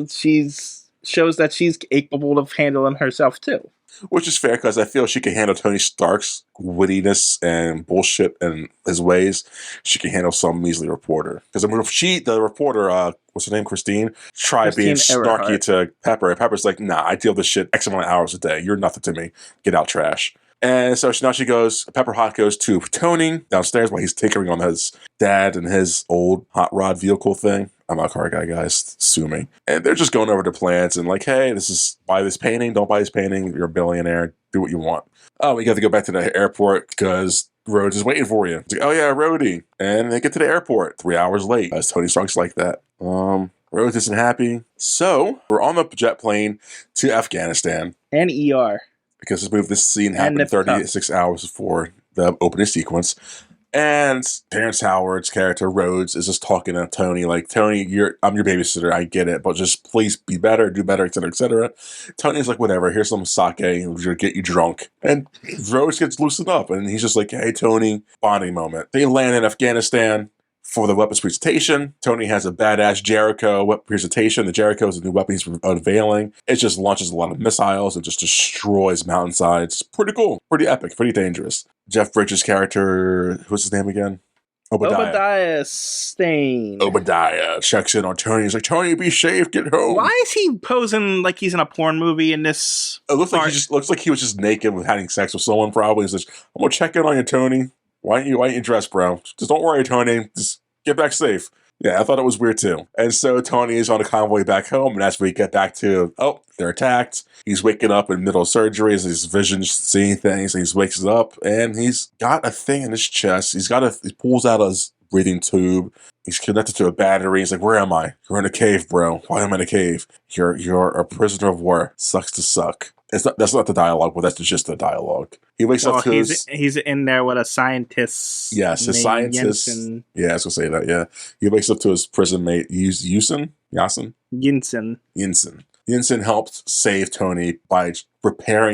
She's shows that she's capable of handling herself too. Which is fair because I feel she can handle Tony Stark's wittiness and bullshit and his ways. She can handle some measly reporter. Because the reporter, what's her name, Christine, tried being Christine snarky Everhart. to Pepper. And Pepper's like, nah, I deal with this shit X amount of hours a day. You're nothing to me. Get out, trash. And so now she goes, Pepper Hot goes to Tony downstairs while he's tinkering on his dad and his old hot rod vehicle thing. I'm not a car guy, guys. Sue me. And they're just going over the plans and like, hey, this is buy this painting. Don't buy this painting. You're a billionaire. Do what you want. Oh, we got to go back to the airport because Rhodes is waiting for you. It's like, oh yeah, Rhodey. And they get to the airport 3 hours late. As Tony Stark's like that. Rhodes isn't happy. So we're on the jet plane to Afghanistan. And ER. Because this scene happened 36 hours before the opening sequence. And Terrence Howard's character, Rhodes, is just talking to Tony like, Tony, I'm your babysitter, I get it, but just please be better, do better, etc., etc. Tony's like, whatever, here's some sake, we're gonna get you drunk. And Rhodes gets loosened up, and he's just like, hey, Tony, bonding moment. They land in Afghanistan for the weapons presentation. Tony has a badass Jericho weapon presentation. The Jericho is a new weapon he's unveiling. It just launches a lot of missiles and just destroys mountainsides. Pretty cool, pretty epic, pretty dangerous. Jeff Bridges' character, what's his name again? Obadiah Stane. Obadiah checks in on Tony. He's like, Tony, be safe, get home. Why is he posing like he's in a porn movie in this? It looks like he was just naked with having sex with someone probably. He's like, I'm gonna check in on you, Tony. Why ain't you dressed, bro? Just don't worry, Tony. Just get back safe. Yeah, I thought it was weird too. And so Tony is on a convoy back home, and that's where we get back to, they're attacked. He's waking up in middle of surgery as his vision's seeing things, and he wakes up, and he's got a thing in his chest. He pulls out his breathing tube. He's connected to a battery. He's like, where am I? You're in a cave, bro. Why am I in a cave? You're a prisoner of war. Sucks to suck. That's not the dialogue, but that's just the dialogue. He wakes up to he's in there with a scientist. Yes, a scientist. Jensen. Yeah, I was gonna say that. Yeah, he wakes up to his prison mate, Yinsen. Yinsen helped save Tony by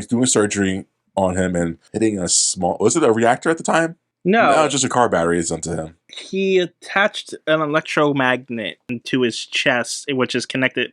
doing surgery on him and hitting a small. Was it a reactor at the time? No, just a car battery is onto him. He attached an electromagnet to his chest, which is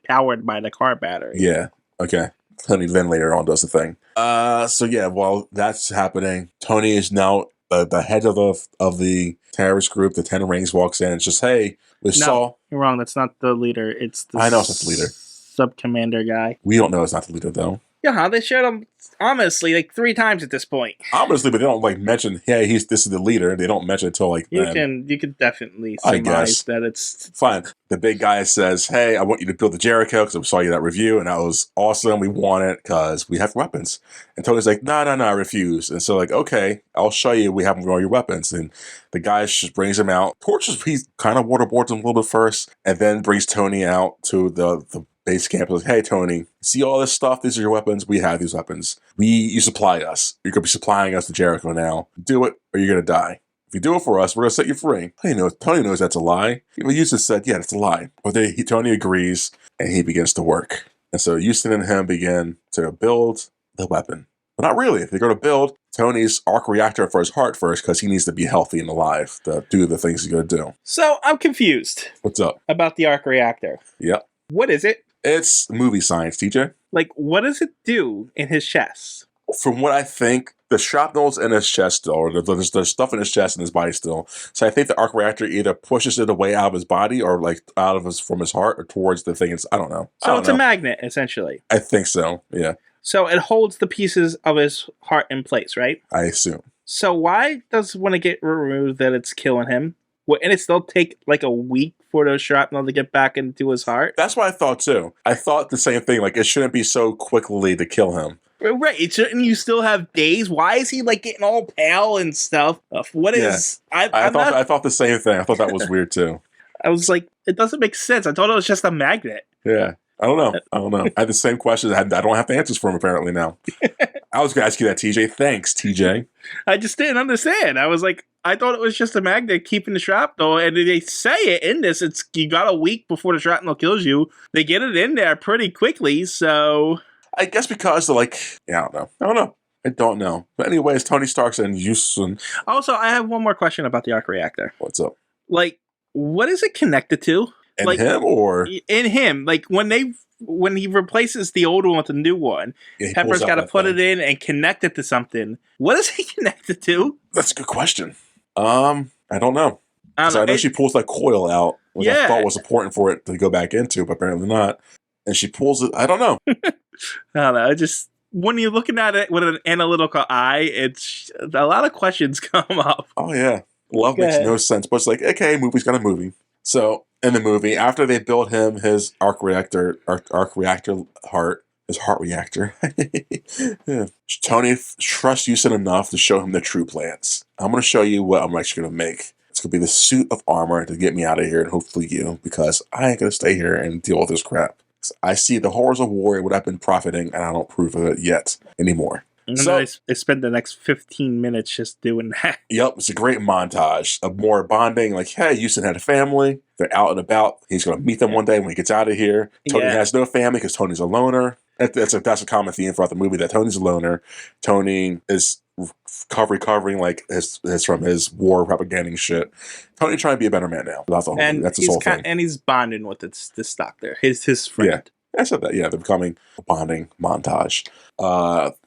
powered by the car battery. Yeah. Okay. Tony then later on does the thing. So yeah, while that's happening, Tony is now the head of the terrorist group. The 10 Rings walks in and it's just, hey, you're wrong. That's not the leader. It's the I know it's not the leader. Sub-commander guy. We don't know it's not the leader though. Yeah, they showed him ominously like 3 times at this point. Obviously, but they don't mention, hey, this is the leader. They don't mention it until you can definitely surmise that it's fine. The big guy says, hey, I want you to build the Jericho because I saw you that review and that was awesome. We want it because we have weapons. And Tony's like, no, I refuse. And so okay, I'll show you. We have all your weapons. And the guy just brings him out. He kind of waterboards him a little bit first and then brings Tony out to the base camp. Like, hey, Tony, see all this stuff? These are your weapons. We have these weapons. You supply us. You're going to be supplying us to Jericho now. Do it or you're going to die. If you do it for us, we're going to set you free. Tony knows that's a lie. Houston said, yeah, that's a lie. But Tony agrees and he begins to work. And so Houston and him begin to build the weapon. But not really. If they're going to build Tony's arc reactor for his heart first because he needs to be healthy and alive to do the things he's going to do. So I'm confused. What's up? About the arc reactor. Yep. What is it? It's movie science, TJ. What does it do in his chest? From what I think, the shrapnel's in his chest still, or there's stuff in his chest and his body still. So I think the arc reactor either pushes it away out of his body or from his heart or towards the thing. I don't know. So it's a magnet, essentially. I think so, yeah. So it holds the pieces of his heart in place, right? I assume. So why does when it get removed that it's killing him? And it still take a week for the shrapnel to get back into his heart? That's what I thought too. I thought the same thing. It shouldn't be so quickly to kill him. Right. Shouldn't you still have days? Why is he getting all pale and stuff? What is... Yeah. I thought the same thing. I thought that was weird too. I was like, it doesn't make sense. I thought it was just a magnet. Yeah. I don't know. I had the same question. I don't have the answers for him apparently now. I was going to ask you that, TJ. Thanks, TJ. I just didn't understand. I was like, I thought it was just a magnet keeping the shrapnel, and they say it in this. It's you got a week before the shrapnel kills you. They get it in there pretty quickly, so... I guess because they're I don't know. But anyways, Tony Stark's and Houston. Also, I have one more question about the arc reactor. What's up? What is it connected to? And like him, or in him, like when he replaces the old one with the new one, yeah, he pulls Pepper's out got to that put thing. it in and connect it to something. What is he connected to? That's a good question. I don't know. I don't Because know. I know she pulls that coil out, which I thought Yeah, was important for it to go back into, but apparently not. And she pulls it. I don't know. I don't know. Just when you're looking at it with an analytical eye, it's a lot of questions come up. Oh yeah, love Go makes ahead. no sense, but it's like okay, movie's got a movie. So in the movie, after they build him his arc reactor heart, his heart reactor, yeah. Tony trusts Houston enough to show him the true plans. I'm going to show you what I'm actually going to make. It's going to be the suit of armor to get me out of here, and hopefully you, because I ain't going to stay here and deal with this crap. I see the horrors of war, what I've been profiting, and I don't approve of it yet anymore. And So, then I spend the next 15 minutes just doing that. yep, it's a great montage of more bonding. Like, hey, Houston had a family. They're out and about. He's going to meet them one day when he gets out of here. Tony Yeah. has no family because Tony's a loner. That's a common theme throughout the movie, that Tony's a loner. Tony is recovering like his from his war propaganda shit. Tony trying to be a better man now. That's the whole movie. That's his whole thing. And he's bonding with this doctor, his friend. Yeah. I said that. Yeah, they're becoming a bonding montage.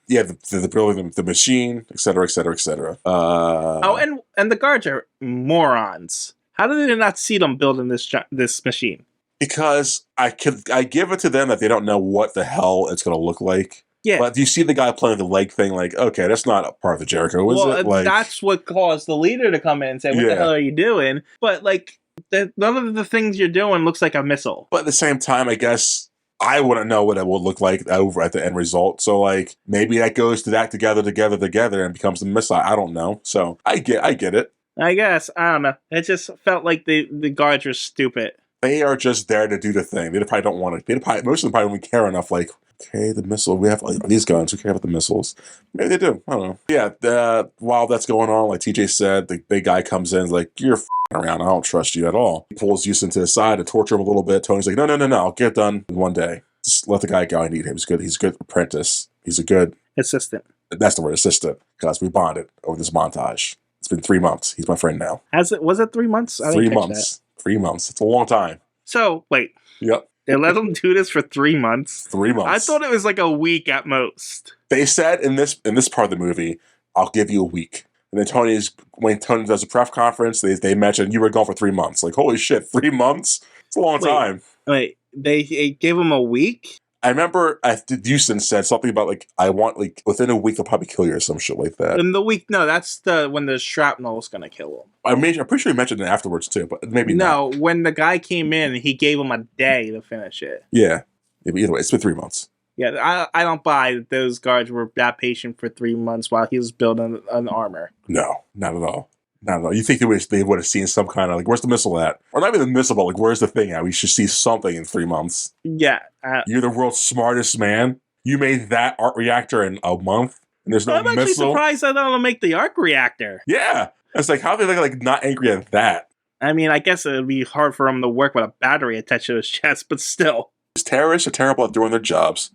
Yeah, the building the machine, et cetera, et cetera, et cetera. And the guards are morons. How did they not see them building this machine? Because I give it to them that they don't know what the hell it's going to look like. Yeah. But do you see the guy playing the leg thing? Like, okay, that's not a part of the Jericho, is it? Like, that's what caused the leader to come in and say, "What the hell are you doing?" But like, none of the things you're doing looks like a missile. But at the same time, I guess I wouldn't know what it would look like over at the end result. So like, maybe that goes to that together, and becomes the missile. I don't know. So I get it. I guess I don't know. It just felt like the guards were stupid. They are just there to do the thing. They probably don't want to. Most of them probably don't care enough. Like, okay, the missile. We have these guns. Who care about the missiles? Maybe they do. I don't know. Yeah. While that's going on, like TJ said, the big guy comes in. Like, you're around. I don't trust you at all. He pulls Houston to the side to torture him a little bit. Tony's like, no. I'll get it done in one day. Just let the guy go. I need him. He's good. He's a good apprentice. He's a good assistant. That's the word, assistant. Because we bonded over this montage. It's been 3 months. He's my friend now. Was it 3 months? 3 months. 3 months. It's a long time. So, wait. Yep. They let him do this for 3 months? 3 months. I thought it was like a week at most. They said in this part of the movie, I'll give you a week. And then when Tony does a press conference, they mentioned you were gone for 3 months. Like, holy shit, 3 months? It's a long time. Wait, they gave him a week? I remember Houston said something about like, I want like within a week they'll probably kill you or some shit like that. In the week, no, that's when the shrapnel was gonna kill him. I'm pretty sure he mentioned it afterwards too, but maybe not. No, when the guy came in, he gave him a day to finish it. Yeah, maybe either way, it's been 3 months. Yeah, I don't buy that those guards were that patient for 3 months while he was building an armor. No, not at all. Not at all. You think they would have seen some kind of like, where's the missile at? Or not even the missile, but like, where's the thing at? We should see something in 3 months. Yeah. You're the world's smartest man. You made that arc reactor in a month, and there's no missile. I'm actually surprised I don't make the arc reactor. Yeah. It's like, how are they like not angry at that? I mean, I guess it would be hard for him to work with a battery attached to his chest, but still. These terrorists are terrible at doing their jobs.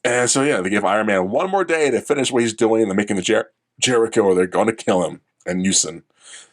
And so, yeah, they give Iron Man one more day to finish what he's doing, and they're making the Jericho, or they're going to kill him and Houston.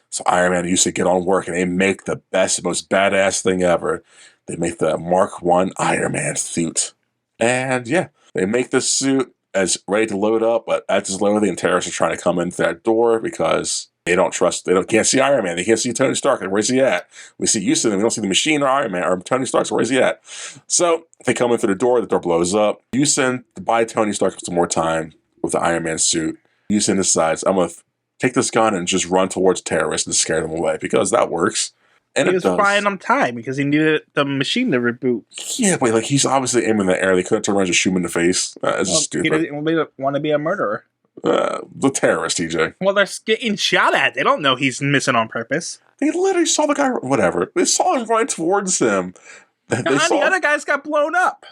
So Iron Man and Houston get on work, and they make the best, most badass thing ever. They make the Mark I Iron Man suit. And yeah, they make this suit as ready to load up, but as it's loading, the terrorists are trying to come in through that door because they can't see Iron Man. They can't see Tony Stark. And where's he at? We see Houston, and we don't see the machine or Iron Man or Tony Stark. So where's he at? So they come in through the door blows up. Houston, to buy Tony Stark some more time with the Iron Man suit, Houston decides, I'm going to take this gun and just run towards terrorists and scare them away, because that works. And he was buying them time because he needed the machine to reboot. Yeah, but like, he's obviously aiming in the air. They couldn't turn around and just shoot him in the face. It's just stupid. He didn't want to be a murderer. The terrorist, TJ. Well, they're getting shot at. They don't know he's missing on purpose. They literally saw the guy. Whatever. They saw him running towards them. The other guys got blown up.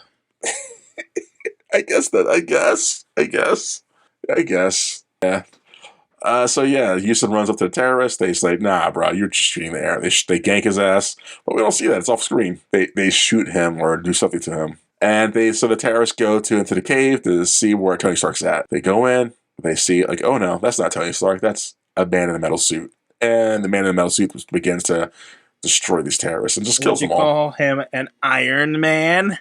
I guess. Yeah. So yeah, Houston runs up to the terrorist. They say, "Nah, bro, you're just shooting the air." They gank his ass, but we don't see that. It's off screen. They shoot him or do something to him, and so the terrorists go into the cave to see where Tony Stark's at. They go in. They see like, oh no, that's not Tony Stark. That's a man in a metal suit, and the man in the metal suit begins to destroy these terrorists and just Would kills you them all. call him an Iron Man?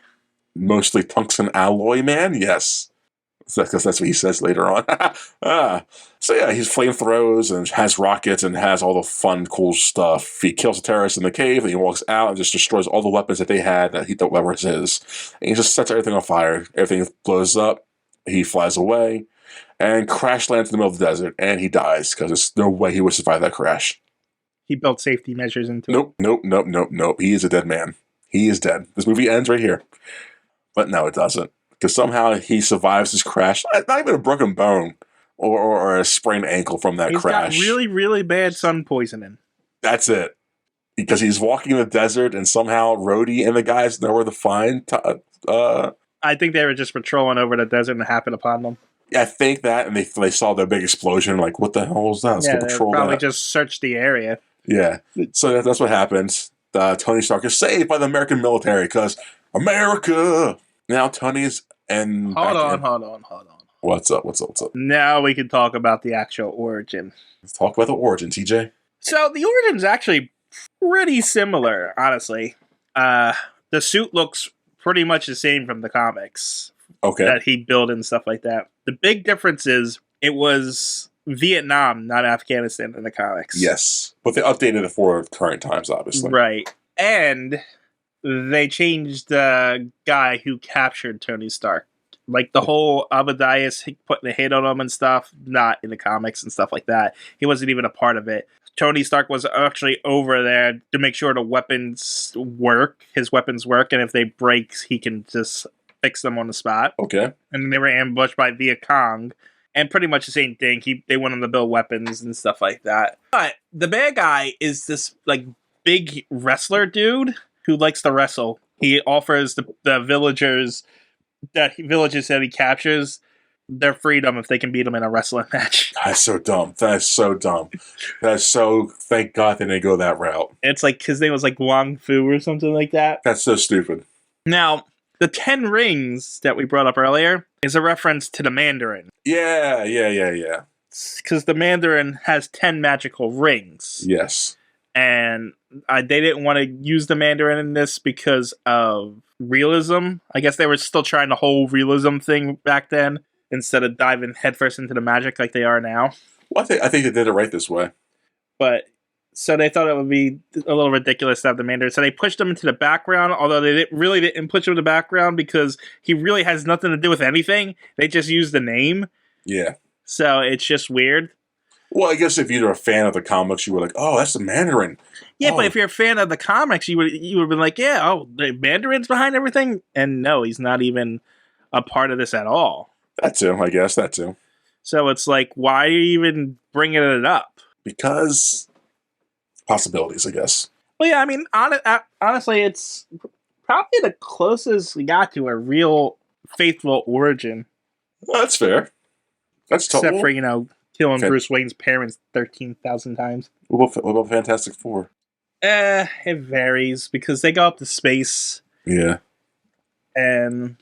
Mostly tungsten alloy man, yes. Because that's what he says later on. So yeah, he's flamethrowers and has rockets and has all the fun, cool stuff. He kills the terrorists in the cave, and he walks out and just destroys all the weapons that they had that he thought were his. And he just sets everything on fire. Everything blows up. He flies away and crash lands in the middle of the desert, and he dies because there's no way he would survive that crash. He built safety measures into Nope, nope, nope, nope, nope. He is a dead man. He is dead. This movie ends right here. But no, it doesn't. Because somehow he survives this crash. Not even a broken bone or a sprained ankle from that crash. He's got really, really bad sun poisoning. That's it. Because he's walking in the desert and somehow Rhodey and the guys know where to find. I think they were just patrolling over the desert and it happened upon them. I think that, and they saw the big explosion. Like, what the hell was that? Let's go patrol probably that. just searched the area. Yeah. So that's what happens. Tony Stark is saved by the American military because America. Now Tony's and Hold on. What's up? Now we can talk about the actual origin. Let's talk about the origin, TJ. So the origin's actually pretty similar, honestly. The suit looks pretty much the same from the comics that he built and stuff like that. The big difference is it was Vietnam, not Afghanistan in the comics. Yes, but they updated it for current times, obviously. Right. And they changed the guy who captured Tony Stark. Like the whole Abadias putting the hit on him and stuff, not in the comics and stuff like that. He wasn't even a part of it. Tony Stark was actually over there to make sure the weapons work, his weapons work, and if they break, he can just fix them on the spot. Okay. And they were ambushed by Viet Cong, and pretty much the same thing. They went on to build weapons and stuff like that. But the bad guy is this like big wrestler dude who likes to wrestle. He offers the villages that he captures their freedom if they can beat him in a wrestling match. That's so dumb. Thank God they didn't go that route. It's like his name was like Wong Fu or something like that. That's so stupid. Now, the 10 rings that we brought up earlier is a reference to the Mandarin. Yeah. Because the Mandarin has 10 magical rings. Yes. And they didn't want to use the Mandarin in this because of realism. I guess they were still trying the whole realism thing back then instead of diving headfirst into the magic like they are now. Well, I think they did it right this way. But so they thought it would be a little ridiculous to have the Mandarin. So they pushed him into the background, although they didn't push him in the background because he really has nothing to do with anything. They just used the name. Yeah. So it's just weird. Well, I guess if you're a fan of the comics, you were like, "Oh, that's the Mandarin." Yeah, but if you're a fan of the comics, you would have been like, "Yeah, the Mandarin's behind everything." And no, he's not even a part of this at all. That too, I guess. That too. So it's like, why are you even bringing it up? Because possibilities, I guess. Well, yeah, I mean, honestly, it's probably the closest we got to a real faithful origin. Well, that's fair. That's except for killing Bruce Wayne's parents 13,000 times. What about Fantastic Four? It varies because they go up to space. Yeah. And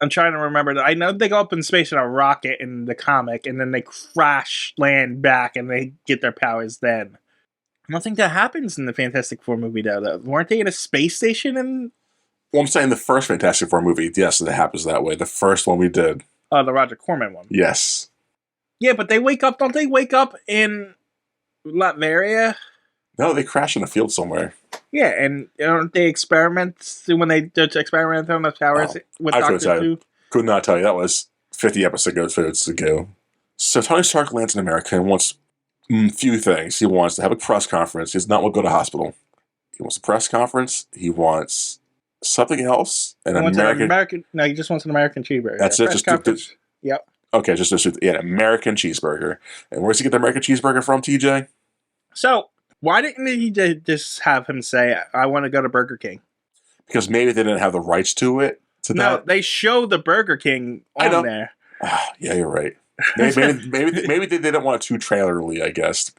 I'm trying to remember. I know they go up in space in a rocket in the comic, and then they crash land back, and they get their powers then. I don't think that happens in the Fantastic Four movie, though. Weren't they in a space station? Well, I'm saying the first Fantastic Four movie, yes, it happens that way. The first one we did. Oh, the Roger Corman one. Yes. Yeah, but they wake up. Don't they wake up in Latveria? No, they crash in a field somewhere. Yeah, and don't they experiment when they experiment on the powers with Doctor Who? Could not tell you. That was 50 episodes ago. So Tony Stark lands in America and wants few things. He wants to have a press conference. He does not want to go to the hospital. He wants a press conference. He wants something else. No, he just wants an American cheeseburger. That's it. Yep. Okay, just an American cheeseburger. And where's he get the American cheeseburger from, TJ? So, why didn't he just have him say, I want to go to Burger King? Because maybe they didn't have the rights to it. No, they show the Burger King on there. Yeah, you're right. Maybe they didn't want it too trailerly, I guess.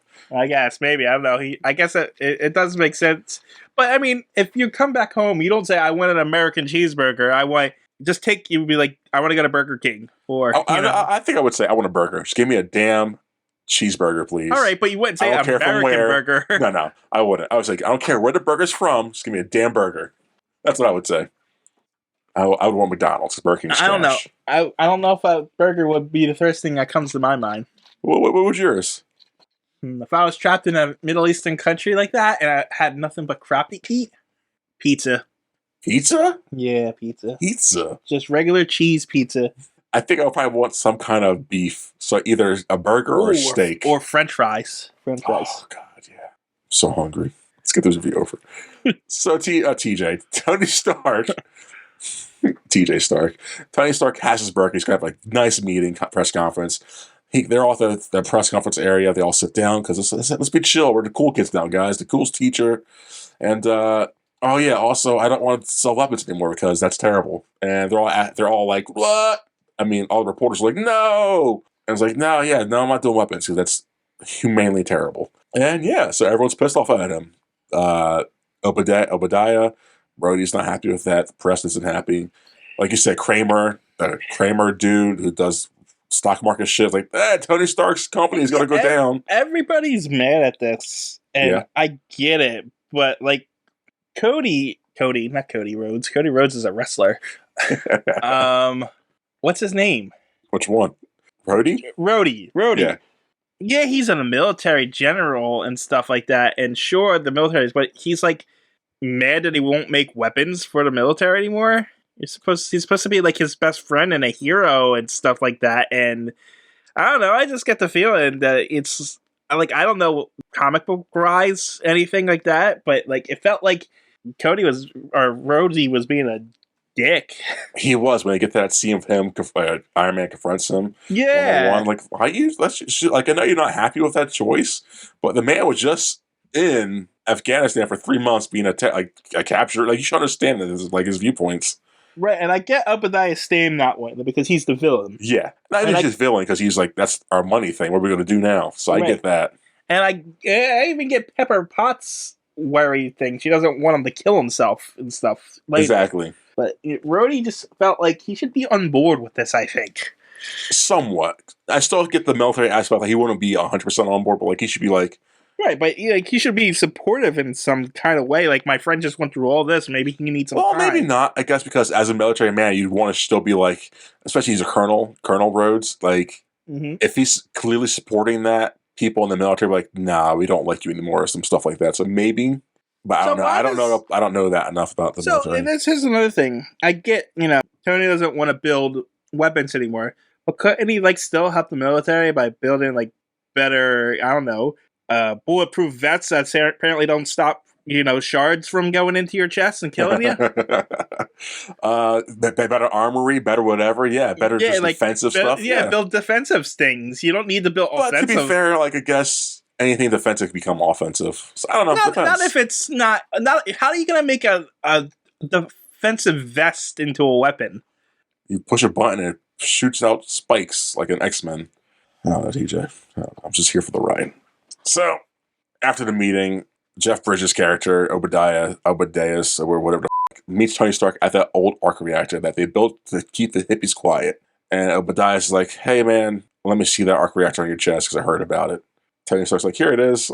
Maybe. I don't know. I guess it does make sense. But, I mean, if you come back home, you don't say, I want an American cheeseburger. You would be like, I want to go to Burger King. Or I think I would say, I want a burger. Just give me a damn cheeseburger, please. All right, but you wouldn't I say don't care from American where. burger. No, I wouldn't. I was like, I don't care where the burger's from. Just give me a damn burger. That's what I would say. I would want McDonald's. 'Cause Burger King's I don't know. trash. I don't know if a burger would be the first thing that comes to my mind. What was yours? If I was trapped in a Middle Eastern country like that and I had nothing but crap to eat, pizza. Pizza? Yeah, pizza. Pizza. Just regular cheese pizza. I think I'll probably want some kind of beef. So either a burger or a steak. Or French fries. French fries. Oh, God, yeah. I'm so hungry. Let's get this review over. So, TJ, Tony Stark. TJ Stark. Tony Stark has his birthday. He's got like nice meeting, press conference. They're all at the press conference area. They all sit down because let's be chill. We're the cool kids now, guys. The coolest teacher. And, oh yeah, also, I don't want to sell weapons anymore because that's terrible. And they're all like, what? I mean, all the reporters are like, no. And it's like, no, I'm not doing weapons because that's humanely terrible. And yeah, so everyone's pissed off at him. Obadiah, Brody's not happy with that. The press isn't happy. Like you said, Kramer dude who does stock market shit, like, Tony Stark's company is going to go down. Everybody's mad at this. And I get it. But like Cody Rhodes. Cody Rhodes is a wrestler. What's his name? Which one? Rhodey? Rhodey. Yeah, he's a military general and stuff like that. And sure, the military, but he's like mad that he won't make weapons for the military anymore. He's supposed to be like his best friend and a hero and stuff like that. And I don't know. I just get the feeling that it's like, I don't know, comic book rise, anything like that. But like, it felt like Rhodey was being a dick. He was when you get that scene of him, Iron Man confronts him. Yeah. One-on-one, like, why you? Like, I know you're not happy with that choice, but the man was just in Afghanistan for 3 months being captured. Like, you should understand that this is like his viewpoints. Right, and I get Obadiah staying that way because he's the villain. Yeah, not even just villain because he's like, that's our money thing. What are we going to do now? So I get that. And I even get Pepper Potts' worry thing. She doesn't want him to kill himself and stuff. Later. Exactly. But Rhodey just felt like he should be on board with this, I think. Somewhat. I still get the military aspect. Like, he wouldn't be 100% on board, but like, he should be like... Right, but like, he should be supportive in some kind of way. Like, my friend just went through all this. Maybe he needs some time. Maybe not. I guess because as a military man, you'd want to still be like... Especially he's a Colonel Rhodes. Like, if he's clearly supporting that, people in the military are like, nah, we don't like you anymore, or some stuff like that. So maybe... But I don't know. I don't know that enough about the military. So this is another thing. I get, Tony doesn't want to build weapons anymore, but couldn't he still help the military by building better, I don't know, bulletproof vests that apparently don't stop shards from going into your chest and killing you? Better armory, better whatever. Yeah, better just defensive stuff. Yeah, build defensive things. You don't need to build offensive. But to be fair, I guess. Anything defensive become offensive. So I don't know. Not if it's not. How are you going to make a defensive vest into a weapon? You push a button and it shoots out spikes like an X-Men. I don't know, TJ. I'm just here for the ride. So, after the meeting, Jeff Bridges' character, Obadiah, or whatever the f***, meets Tony Stark at that old arc reactor that they built to keep the hippies quiet. And Obadiah's like, hey man, let me see that arc reactor on your chest because I heard about it. Tony Stark's like, here it is.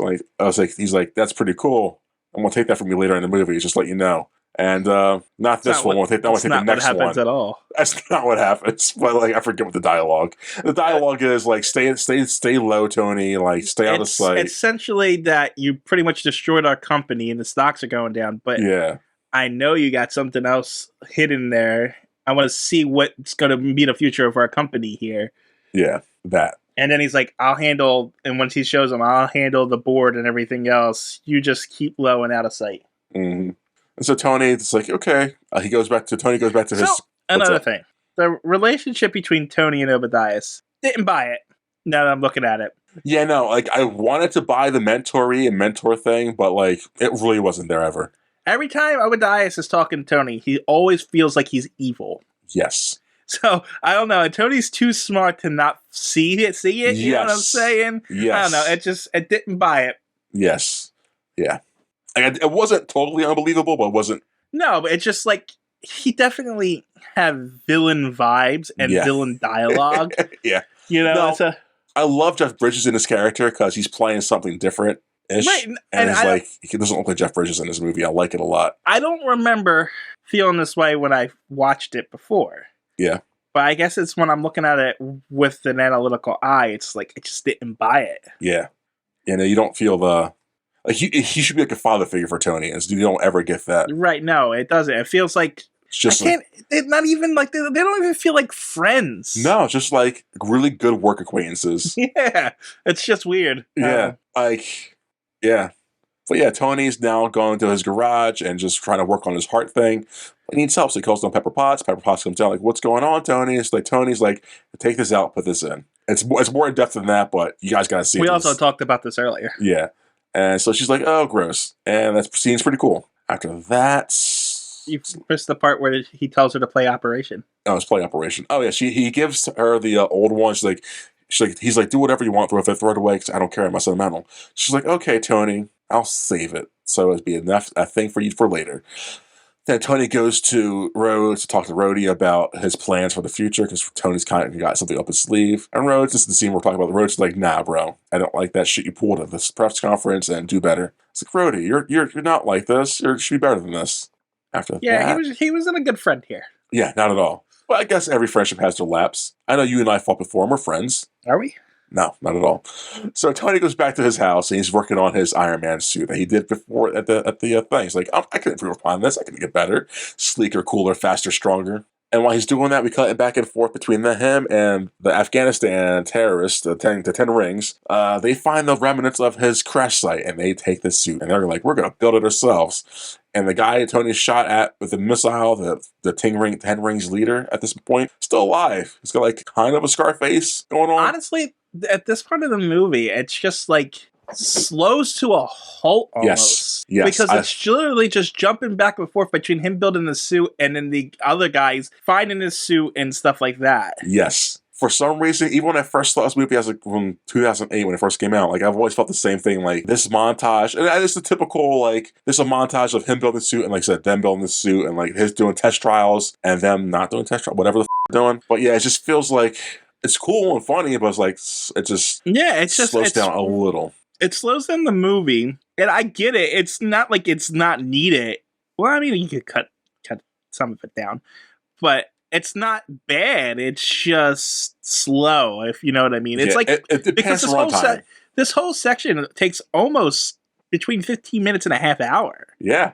He's like, that's pretty cool. I'm gonna take that from you later in the movie. Just let you know. And not this one. We'll take the next one. That's not what happens at all. That's not what happens. But I forget what the dialogue. The dialogue is stay low, Tony. Stay out of sight. Essentially, that you pretty much destroyed our company and the stocks are going down. But yeah, I know you got something else hidden there. I want to see what's going to be the future of our company here. Yeah, that. And then he's like, I'll handle, and once he shows him, I'll handle the board and everything else. You just keep low and out of sight. Mm-hmm. And so Tony, it's like, okay. Tony goes back to his... Another thing. The relationship between Tony and Obadiah, didn't buy it, now that I'm looking at it. Yeah, no, I wanted to buy the mentor thing, but, it really wasn't there ever. Every time Obadiah is talking to Tony, he always feels like he's evil. Yes. So, I don't know. And Tony's too smart to not see it. You know what I'm saying? Yes. I don't know. It didn't buy it. Yes. Yeah. It wasn't totally unbelievable, but it wasn't... No, but it's just he definitely had villain vibes and villain dialogue. Yeah. I love Jeff Bridges in his character because he's playing something different Right, ish, and and he's I like he doesn't look like Jeff Bridges in this movie. I like it a lot. I don't remember feeling this way when I watched it before. Yeah, But I guess it's when I'm looking at it with an analytical eye, it's like I just didn't buy it. yeah. You don't feel the like he should be like a father figure for Tony, and you don't ever get that. Right? No, it doesn't. It feels like It's I just like, can't. It's not even like they don't even feel like friends. no, it's just like really good work acquaintances. Yeah, it's just weird. Yeah, like yeah. But yeah, Tony's now going to his garage and just trying to work on his heart thing. He needs help, so he calls down Pepper Potts. Pepper Potts comes down like, "What's going on, Tony?" It's like Tony's like, "Take this out, put this in." It's more in depth than that, but you guys gotta see. We this. also talked about this earlier. Yeah, and so she's like, "Oh, gross," and that scene's pretty cool. After that, You missed the part where he tells her to play Operation. oh, it's play operation. Oh yeah, he gives her the old one. He's like, "Do whatever you want, throw it away because I don't care. I'm sentimental." She's like, "Okay, Tony, I'll save it, so it'd be enough a thing for you for later." Then Tony goes to Rhodes to talk to Rhodey about his plans for the future because Tony's kind of got something up his sleeve. And Rhodes, this is the scene we're talking about. Rhodes is like, "Nah, bro, I don't like that shit you pulled at this press conference, and do better." It's like, Rhodey, you're not like this. You should be better than this. After Yeah, that, he was in a good friend here. yeah, not at all. But I guess every friendship has their lapse. I know you and I fought before, and we're friends. Are we? No, not at all. So Tony goes back to his house and he's working on his Iron Man suit that he did before at the thing. He's like, I can improve upon this. I can get better, sleeker, cooler, faster, stronger. And while he's doing that, we cut it back and forth between him and the Afghanistan terrorists, the 10 rings. They find the remnants of his crash site and they take the suit and they're like, we're going to build it ourselves. And the guy Tony shot at with the missile, the 10 rings leader at this point, still alive. He's got like kind of a scar face going on. Honestly, at this part of the movie, it's just like slows to a halt almost. Yes. Because it's literally just jumping back and forth between him building the suit and then the other guys finding his suit and stuff like that. Yes. For some reason, even when I first saw this movie as from 2008 when it first came out, like I've always felt the same thing. Like this montage, and it's the typical like this is a montage of him building the suit and like I said, them building the suit and like his doing test trials and them not doing test trials, whatever the they're doing. But yeah, it just feels like it's cool and funny, but it's like it just slows down a little. It slows down the movie, and I get it. It's not like it's not needed. Well, I mean, you could cut some of it down, but it's not bad. It's just slow, if you know what I mean. It's like it because this whole section takes almost between 15 minutes and a half hour. Yeah.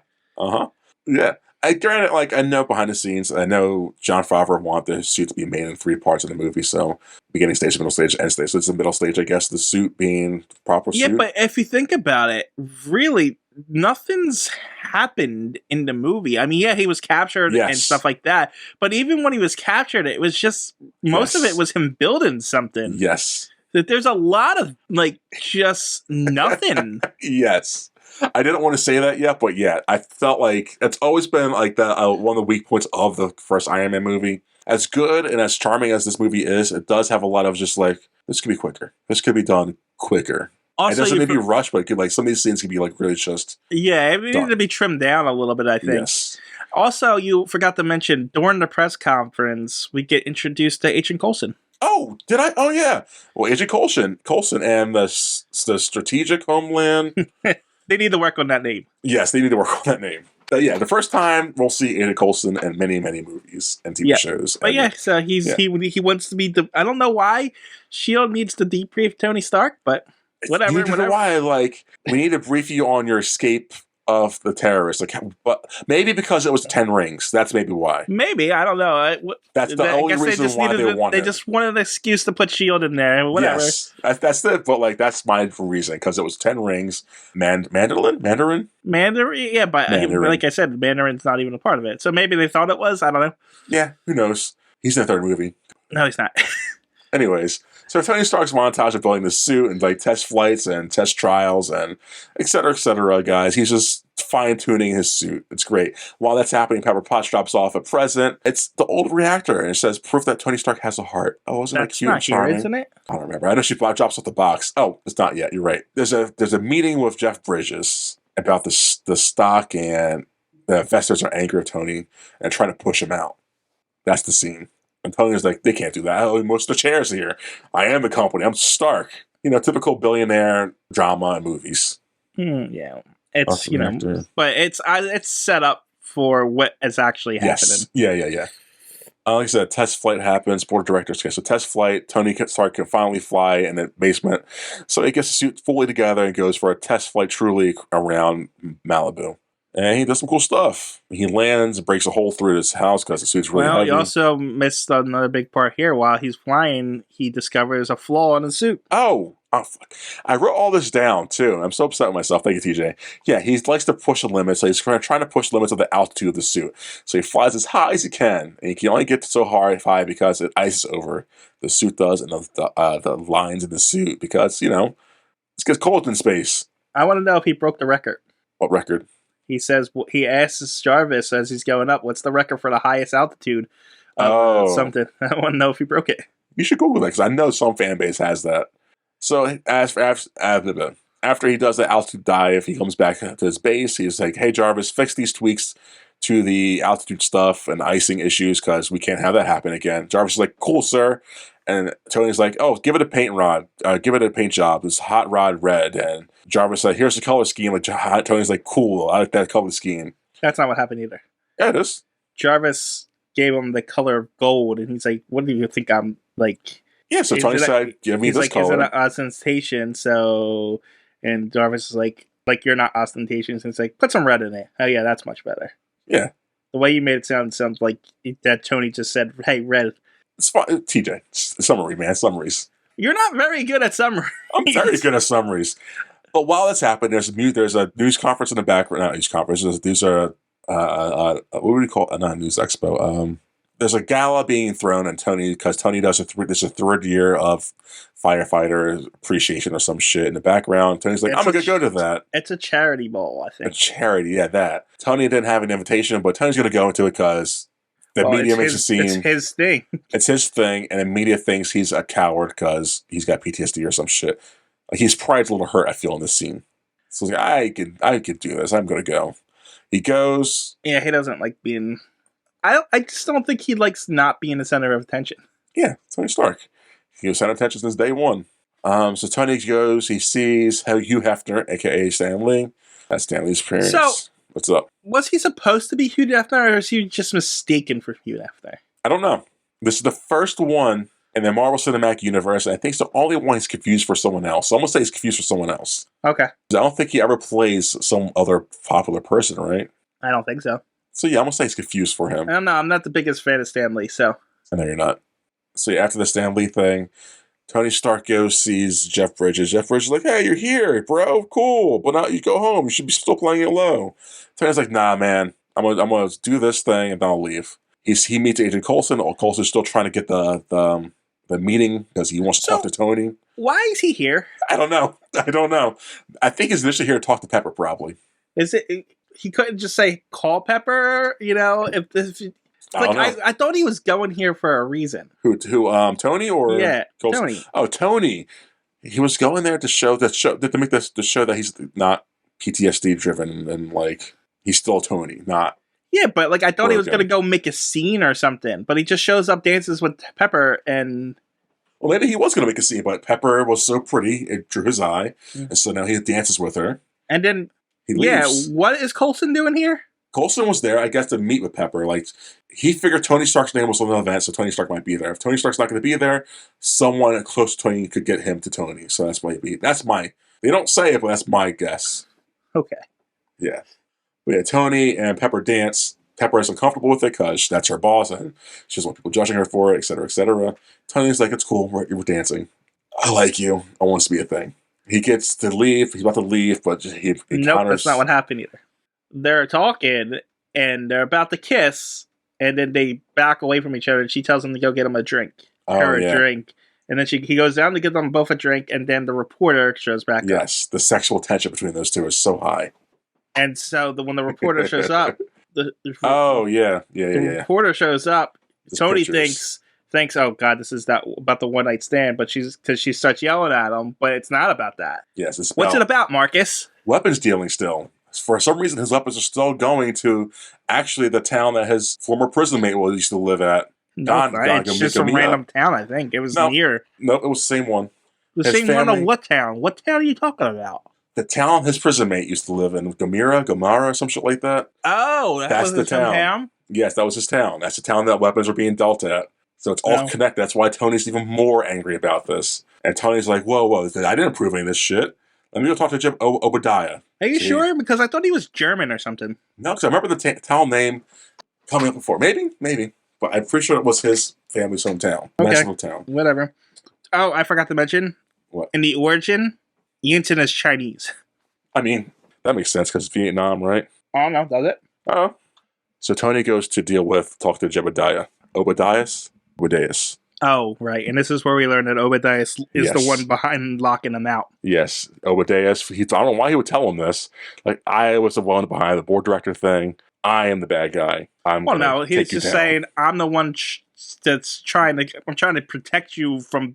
Yeah. Granted, like I know behind the scenes, I know Jon Favreau wanted the suit to be made in 3 parts of the movie. So beginning stage, middle stage, end stage. So it's the middle stage, I guess. The suit being the proper suit. Yeah, but if you think about it, really, nothing's happened in the movie. I mean, yeah, he was captured and stuff like that. But even when he was captured, it was just most of it was him building something. Yes. That there's a lot of like just nothing. Yes. I didn't want to say that yet, but yeah, I felt like it's always been like the one of the weak points of the first Iron Man movie. As good and as charming as this movie is, it does have a lot of just like this could be quicker. This could be done quicker. Also, it doesn't maybe rush, but it could, like some of these scenes could be like really just it needed to be trimmed down a little bit. I think. Yes. Also, you forgot to mention during the press conference, we get introduced to Agent Coulson. Oh, did I? Oh yeah. Well, Agent Coulson and the Strategic Homeland. They need to work on that name. Yes, they need to work on that name. Yeah, the first time we'll see Agent Coulson in many, many movies and TV shows. But so he wants to be the. I don't know why Shield needs to debrief Tony Stark, but whatever. You know why? Like we need to brief you on your escape of the terrorists. Like, but maybe because it was 10 rings. That's maybe why. Maybe I don't know. That's the only reason why they wanted. They just wanted an excuse to put Shield in there. Whatever. Yes, that's it. But like that's my reason because it was 10 rings. Mandarin. Yeah, but Mandarin. Like I said, Mandarin's not even a part of it. So maybe they thought it was. I don't know. Yeah, who knows? He's in the 3rd movie. No, he's not. Anyways, so Tony Stark's montage of building the suit and like test flights and test trials and et cetera, guys. He's just fine-tuning his suit. It's great. While that's happening, Pepper Potts drops off a present. It's the old reactor, and it says proof that Tony Stark has a heart. Oh, isn't that cute and charming? Isn't it? I don't remember. I know she drops off the box. Oh, it's not yet. You're right. There's a meeting with Jeff Bridges about the stock, and the investors are angry at Tony and trying to push him out. That's the scene. And Tony's like, they can't do that. I own most of the chairs here. I am the company. I'm Stark. Typical billionaire drama in movies. Yeah, it's Awesome actor. but it's set up for what is actually happening. Yes. Yeah. Like I said, test flight happens. Board of directors. Okay, so test flight. Tony Stark can finally fly in the basement. So he gets the suit fully together and goes for a test flight truly around Malibu. And he does some cool stuff. He lands and breaks a hole through his house because the suit's really heavy. He also missed another big part here. While he's flying, he discovers a flaw in the suit. Oh, fuck. I wrote all this down, too. I'm so upset with myself. Thank you, TJ. Yeah, he likes to push the limits. So he's trying to push the limits of the altitude of the suit. So he flies as high as he can. And he can only get so high because it ices over. The suit does, and the lines in the suit because, it gets cold in space. I want to know if he broke the record. What record? He asks Jarvis as he's going up, what's the record for the highest altitude of something? I want to know if he broke it. You should Google that because I know some fan base has that. So after he does the altitude dive, he comes back to his base. He's like, hey, Jarvis, fix these tweaks to the altitude stuff and icing issues because we can't have that happen again. Jarvis is like, cool, sir. And Tony's like, oh, give it a paint rod. Give it a paint job. It's hot rod red. And Jarvis said, here's the color scheme. Like, Tony's like, cool. I like that color scheme. That's not what happened either. Yeah, it is. Jarvis gave him the color of gold. And he's like, what do you think I'm like? Yeah, so Tony said, give me this color. Is it an ostentation? So, and Jarvis is like you're not ostentatious. And it's like, put some red in it. Oh, yeah, that's much better. Yeah. The way you made it sounds like that Tony just said, hey, red. It's fine. TJ, it's summary, man. Summaries. You're not very good at summaries. I'm very good at summaries. But while that's happened, there's a news conference in the background. Not news conference. These are what would you call it? Not a news expo. There's a gala being thrown on Tony because Tony does there's a third year of firefighter appreciation or some shit in the background. Tony's like, I'm gonna go to that. It's a charity ball, I think. A charity, yeah, that. Tony didn't have an invitation, but Tony's gonna go into it because the media makes it seem it's his thing. It's his thing, and the media thinks he's a coward because he's got PTSD or some shit. Like his pride's a little hurt, I feel, in this scene. So he's like, I could do this. I'm gonna go. He goes. Yeah, he doesn't like being. I just don't think he likes not being the center of attention. Yeah, Tony Stark. He was center of attention since day one. So Tony goes. He sees Hugh Hefner, aka Stan Lee. That's Stan Lee's parents. So, what's up? Was he supposed to be Hugh Hefner, or is he just mistaken for Hugh Hefner? I don't know. This is the first one in the Marvel Cinematic Universe, and I think it's the only one he's confused for someone else. So I'm going to say he's confused for someone else. Okay. I don't think he ever plays some other popular person, right? I don't think so. So yeah, I'm going to say he's confused for him. I don't know. I'm not the biggest fan of Stan Lee, so. I know you're not. So after the Stan Lee thing, Tony Stark goes, sees Jeff Bridges. Jeff Bridges is like, hey, you're here, bro. Cool. But now you go home. You should be still playing it low. Tony's like, nah, man. I'm gonna do this thing and then I'll leave. He meets Agent Coulson. Coulson's still trying to get the meeting because he wants to talk to Tony. Why is he here? I don't know. I think he's initially here to talk to Pepper, probably. Is it? He couldn't just say call Pepper, I thought he was going here for a reason. Who? Tony or Coulson? Tony. Oh, Tony. He was going there to show that he's not PTSD driven and like he's still Tony, not. Yeah, but like I thought he was going to go make a scene or something, but he just shows up, dances with Pepper, and. Well, maybe he was going to make a scene, but Pepper was so pretty it drew his eye, and so now he dances with her. And then. He leaves. Yeah, what is Coulson doing here? Coulson was there, I guess, to meet with Pepper. Like, he figured Tony Stark's name was on the event, so Tony Stark might be there. If Tony Stark's not going to be there, someone close to Tony could get him to Tony. So that's why they don't say it, but that's my guess. Okay. Yeah. We had Tony and Pepper dance. Pepper is uncomfortable with it because that's her boss, and she doesn't want people judging her for it, etc., etc. Tony's like, it's cool, we're dancing. I like you. I want this to be a thing. He gets to leave. He's about to leave, but he encounters... Nope, that's not what happened either. They're talking, and they're about to kiss, and then they back away from each other, and she tells him to go get him a drink. A drink. And then he goes down to get them both a drink, and then the reporter shows back up. Yes, the sexual tension between those two is so high. And so when the reporter shows up... The reporter shows up, Tony thinks, oh God, this is about the one night stand, but she starts yelling at him, but it's not about that. Yes, it's what's it about, Marcus? Weapons dealing still. For some reason, his weapons are still going to actually the town that his former prison mate used to live at. No, it's not. It's just a Gamera. random town, I think. It was No, near. no, it was the same one. The His same one of family, what town? What town are you talking about? the town his prison mate used to live in, Gamera, some shit like that. Oh, that That's was the his town. hometown? Yes, that was his town. That's the town that weapons were being dealt at. So it's all No. connected. That's why Tony's even more angry about this. And Tony's like, whoa, I didn't approve any of this shit. Let me go talk to Jim Obadiah. Are you See? sure? Because I thought he was German or something. No, because I remember the town name coming up before. Maybe. But I'm pretty sure it was his family's hometown. Okay. Massive town. Whatever. Oh, I forgot to mention. What? In the origin, Yinton is Chinese. I mean, that makes sense because it's Vietnam, right? Oh, no, does it? Oh. So Tony goes to talk to Jebediah. Obadiah. Oh, right. And this is where we learn that Obadiah is Yes. the one behind locking him out. Yes, Obadiah. I don't know why he would tell him this. Like, I was the one behind the board director thing. I am the bad guy. Well, no, he's just saying, I'm the one that's trying to protect you from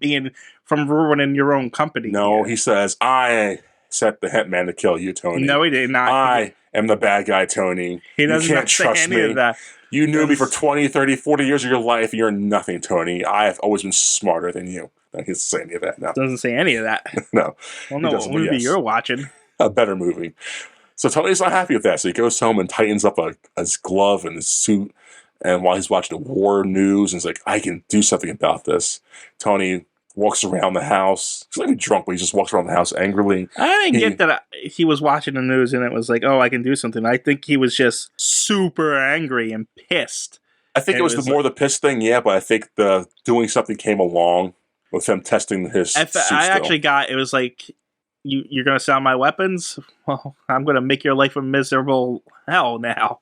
ruining your own company. No, here. he says, I set the hitman to kill you, Tony. No, he did not. I am the bad guy, Tony. He doesn't You can't say trust any me. of that. You knew me for 20, 30, 40 years of your life. You're nothing, Tony. I have always been smarter than you. He doesn't say any of that now. Doesn't say any of that. No. Well, no, what movie you're watching? A better movie. So Tony's not happy with that. So he goes home and tightens up his glove and his suit. And while he's watching the war news, and he's like, I can do something about this. Tony walks around the house. He's not even drunk, but he just walks around the house angrily. I didn't get that he was watching the news and it was like, oh, I can do something. I think he was just super angry and pissed. I think it was more the piss thing, yeah, but I think the doing something came along with him testing his suit I actually got, it was like, you're going to sell my weapons? Well, I'm going to make your life a miserable hell now.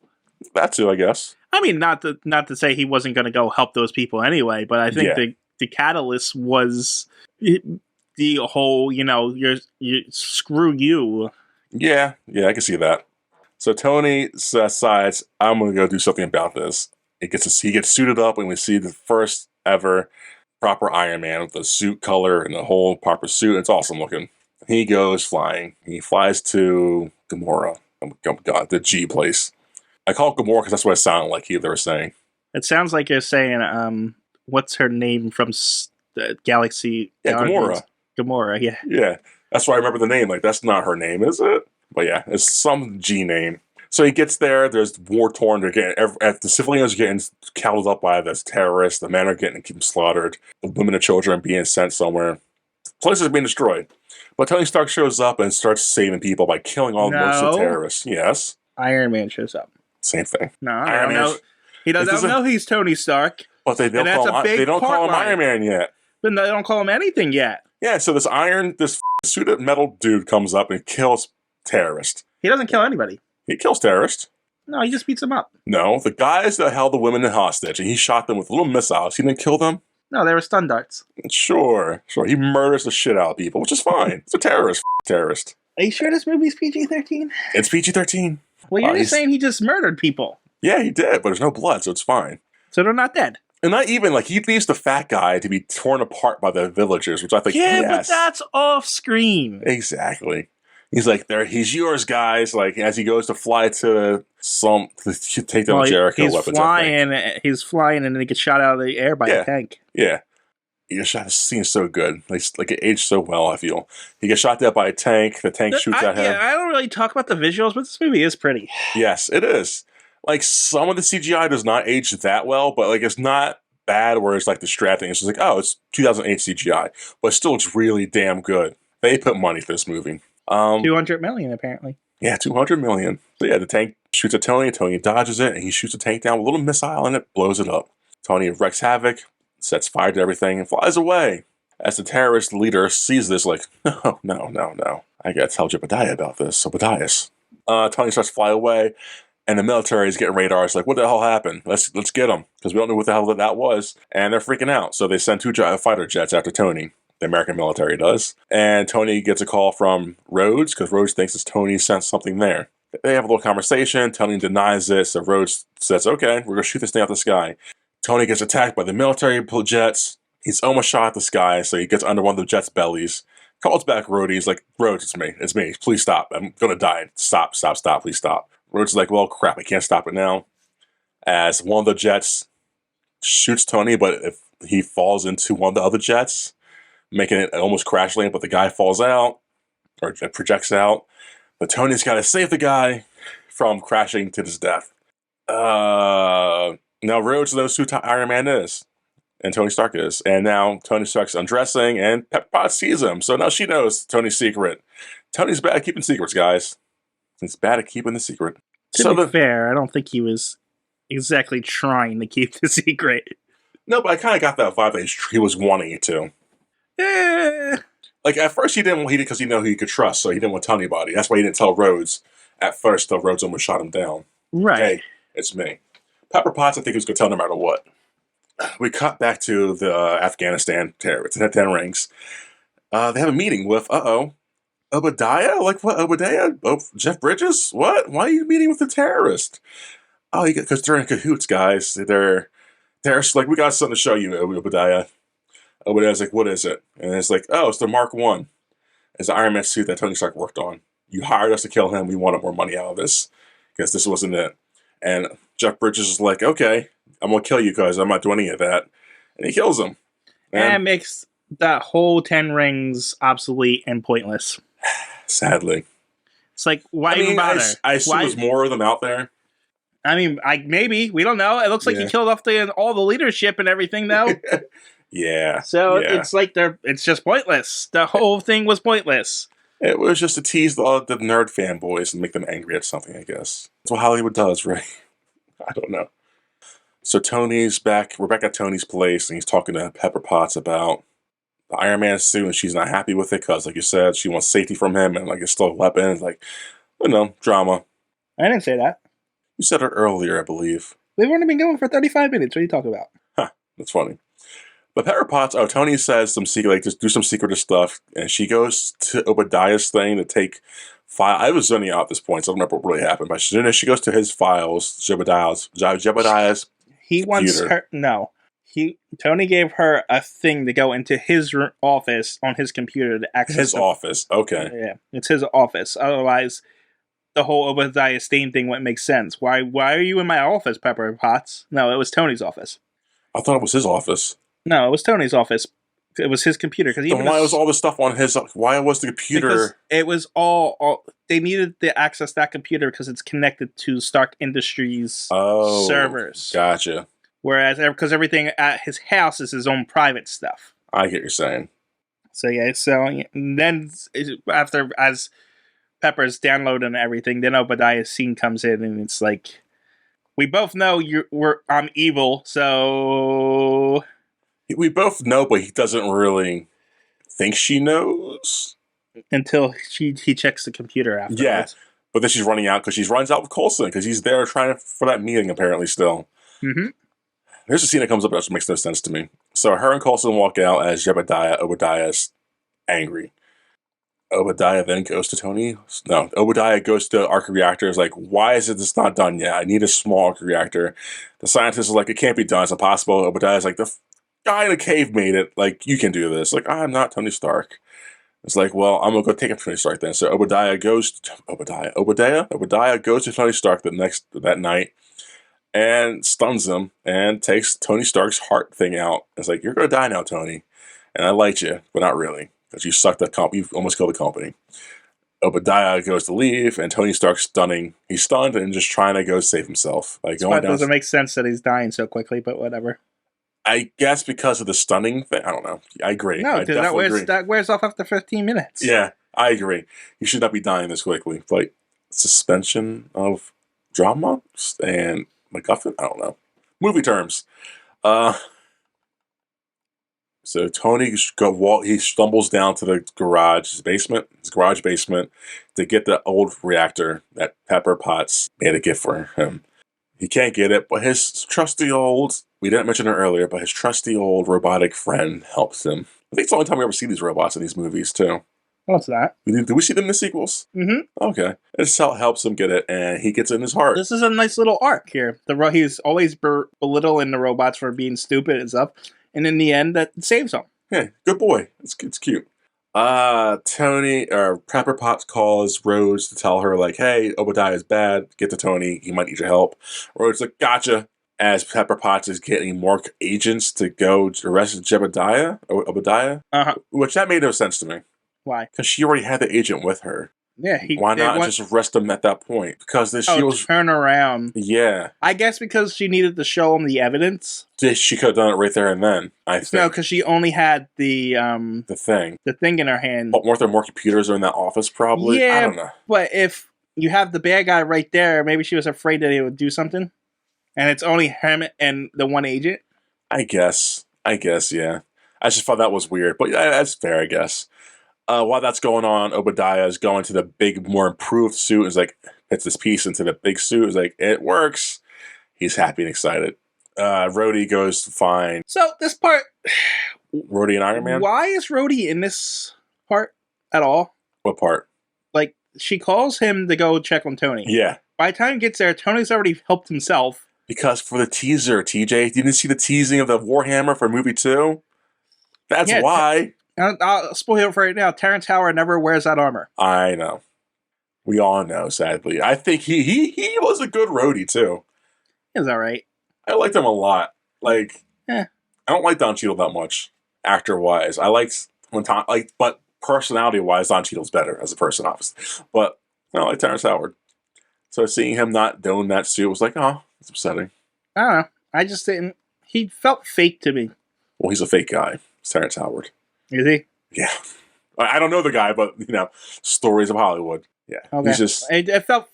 That's it, I guess. I mean, not to say he wasn't going to go help those people anyway, but I think the catalyst was the whole, you screw you. Yeah, I can see that. So Tony decides, I'm going to go do something about this. He gets suited up, and we see the first ever proper Iron Man with the suit color and the whole proper suit. It's awesome looking. He goes flying. He flies to Gamora. Oh God, the G place. I call it Gamora because that's what it sounded like they were saying. It sounds like you're saying, what's her name from the Galaxy? Yeah, Gamora. Gamora, yeah. Yeah, that's why I remember the name. Like, that's not her name, is it? But yeah, it's some G name. So he gets there. There's war torn. The civilians are getting cowled up by this terrorist. The men are getting slaughtered. The women and children are being sent somewhere. Places are being destroyed. But Tony Stark shows up and starts saving people by killing most of the terrorists. Yes. Iron Man shows up. Same thing. No, I don't know. He doesn't know he's Tony Stark. But they don't call him Iron Man yet. But they don't call him anything yet. Yeah, so this suited metal dude comes up and kills terrorists. He doesn't kill anybody. He kills terrorists. No, he just beats them up. No, the guys that held the women in hostage, and he shot them with little missiles. He didn't kill them. No, they were stun darts. Sure. He murders the shit out of people, which is fine. It's a terrorist. Are you sure this movie's PG-13? It's PG-13. Well, you're just saying he just murdered people. Yeah, he did, but there's no blood, so it's fine. So they're not dead. And not even, he leaves the fat guy to be torn apart by the villagers, which I think, but that's off screen. Exactly. He's like, he's yours, guys. Like, as he goes to fly to take down the Jericho weapons. He's flying and then he gets shot out of the air by a tank. Yeah. He gets shot. This scene is so good. Like it aged so well, I feel. He gets shot down by a tank. The tank shoots at him. Yeah, I don't really talk about the visuals, but this movie is pretty. Yes, it is. Like, some of the CGI does not age that well, but it's not bad where it's distracting. It's just it's 2008 CGI, but it still looks really damn good. They put money for this movie. 200 million, apparently. Yeah, 200 million. So yeah, the tank shoots at Tony. Tony dodges it, and he shoots the tank down with a little missile in it, blows it up. Tony wreaks havoc, sets fire to everything, and flies away. As the terrorist leader sees this, no. I gotta tell Jebediah about this. Obadiah. Tony starts to fly away, and the military is getting radar. It's like, what the hell happened? Let's get them, because we don't know what the hell that was. And they're freaking out. So they send 2 fighter jets after Tony. The American military does. And Tony gets a call from Rhodes, because Rhodes thinks it's Tony sent something there. They have a little conversation. Tony denies it, so Rhodes says, okay, we're going to shoot this thing out the sky. Tony gets attacked by the military jets. He's almost shot at the sky, so he gets under one of the jet's bellies. Calls back Rhodes. He's like, Rhodes, it's me. Please stop. I'm going to die. Stop. Please stop. Rhodes is like, well, crap, I can't stop it now. As one of the jets shoots Tony, but if he falls into one of the other jets, making it almost crash land, but the guy falls out or projects out. But Tony's got to save the guy from crashing to his death. Now Rhodes knows who Iron Man is, and Tony Stark is. And now Tony Stark's undressing, and Pepper Potts sees him. So now she knows Tony's secret. Tony's bad at keeping secrets, guys. He's bad at keeping the secret. To be fair, I don't think he was exactly trying to keep the secret. No, but I kind of got that vibe that he was wanting it to. Like, at first he didn't because he knew who he could trust, so he didn't want to tell anybody. That's why he didn't tell Rhodes at first, though Rhodes almost shot him down. Right. Hey, it's me. Pepper Potts, I think he was going to tell no matter what. We cut back to the Afghanistan terrorists, the 10 rings. They have a meeting with, Obadiah? Like, what, Obadiah? Oh, Jeff Bridges? What? Why are you meeting with the terrorist? Oh, because they're in cahoots, guys. They're like, we got something to show you, Obadiah. Obadiah's like, what is it? And it's like, oh, it's the Mark 1. It's the Iron Man suit that Tony Stark worked on. You hired us to kill him. We wanted more money out of this because this wasn't it. And Jeff Bridges is like, okay, I'm going to kill you because I'm not doing any of that. And he kills him. And it makes that whole 10 rings obsolete and pointless. Sadly. It's like, why even bother? I assume there's more of them out there. I mean, maybe. We don't know. It looks like he killed off all the leadership and everything, though. Yeah. So it's like it's just pointless. The whole thing was pointless. It was just to tease the nerd fanboys and make them angry at something, I guess. That's what Hollywood does, right? I don't know. So Tony's back. We're back at Tony's place, and he's talking to Pepper Potts about the Iron Man suit, and she's not happy with it because, like you said, she wants safety from him, and like it's still a weapon. It's like, drama. I didn't say that. You said it earlier, I believe. We've only been going for 35 minutes. What are you talking about? Huh, that's funny. But Pepper Potts, Tony says some secret, like just do some secretive stuff, and she goes to Obadiah's thing to take file. I was zoning out at this point, so I don't remember what really happened. But she goes to his files, Jebediah's. He wants her. No, Tony gave her a thing to go into his office on his computer to access his office. Okay, yeah, it's his office. Otherwise, the whole Obadiah Stane thing wouldn't make sense. Why are you in my office, Pepper Potts? No, it was Tony's office. I thought it was his office. No, it was Tony's office. It was his computer. Then why was all this stuff on his? Why was the computer? Because it was all. They needed to access that computer because it's connected to Stark Industries servers. Gotcha. Whereas, because everything at his house is his own private stuff. I get what you're saying. So then as Pepper's downloading everything, then Obadiah's scene comes in, and it's like, we both know I'm evil, so. We both know, but he doesn't really think she knows. Until he checks the computer afterwards. Yeah, but then she's running out because she runs out with Coulson because he's there trying for that meeting apparently still. Mm-hmm. There's a scene that comes up that makes no sense to me. So her and Coulson walk out as Obadiah's angry. Obadiah then goes to Tony. No, Obadiah goes to Arc Reactor. Is like, why is this not done yet? I need a small Arc Reactor. The scientist is like, it can't be done. It's impossible. Obadiah's like, the guy in the cave made it. Like, you can do this. Like, I'm not Tony Stark. It's like, well, I'm gonna go take it to Tony Stark then. So Obadiah goes to Tony Stark that night and stuns him and takes Tony Stark's heart thing out. It's like, you're gonna die now, Tony. And I liked you, but not really, because you sucked the company. You almost killed the company. Obadiah goes to leave, and Tony Stark's stunning. He's stunned and just trying to go save himself. Like, it doesn't make sense that he's dying so quickly, but whatever. I guess because of the stunning thing. I don't know. I agree. No, because that wears off after 15 minutes. Yeah, I agree. He should not be dying this quickly. Like, suspension of drama and MacGuffin? I don't know. Movie terms. So Tony he stumbles down to the garage basement, to get the old reactor that Pepper Potts made a gift for him. He can't get it, but his trusty old, we didn't mention it earlier, but his trusty old robotic friend helps him. I think it's the only time we ever see these robots in these movies, too. What's that? Do we see them in the sequels? Mm-hmm. Okay. It helps him get it, and he gets it in his heart. This is a nice little arc here. He's always belittling the robots for being stupid and stuff, and in the end, that saves him. Yeah, good boy. It's cute. Pepper Potts calls Rhodes to tell her, like, hey, Obadiah is bad. Get to Tony. He might need your help. Rhodes like, gotcha. as Pepper Potts is getting more agents to go to arrest Obadiah, Uh-huh. which that made no sense to me Why? because she already had the agent with her. Yeah, Why they not want. just arrest him at that point? Because she Oh, was, turn around. yeah, I guess because she needed to show him the evidence. she could have done it right there and then. I No, think because she only had the thing. the thing in her hand. But weren't there more computers in that office? Probably. I Yeah, don't know. but if you have the bad guy right there, maybe she was afraid that he would do something, and it's only him and the one agent. I guess. Yeah. I just thought that was weird, but yeah, that's fair, I guess. While that's going on, Obadiah is going to the big, more improved suit. Is like hits this piece into the big suit. Is like it works. He's happy and excited. Rhodey goes to find So this part, Rhodey and Iron Man. why is Rhodey in this part at all? What part? Like she calls him to go check on Tony. Yeah, By the time he gets there, Tony's already helped himself. because for the teaser, TJ, you didn't see the teasing of the Warhammer for movie 2? That's Yeah, why. I'll spoil it for right now. Terrence Howard never wears that armor. I know. We all know, sadly. I think he was a good roadie too. Is that right? I liked him a lot. Like, Eh. I don't like Don Cheadle that much, actor wise. I liked when Tom, but personality wise, Don Cheadle's better as a person, obviously. But I like Terrence Howard. So seeing him not doing that suit was like, oh, it's upsetting. I don't know. I just didn't. He felt fake to me. Well, he's a fake guy. It's Terrence Howard. Is he? Yeah. I don't know the guy, but stories of Hollywood. Yeah. Okay. He's just. It felt.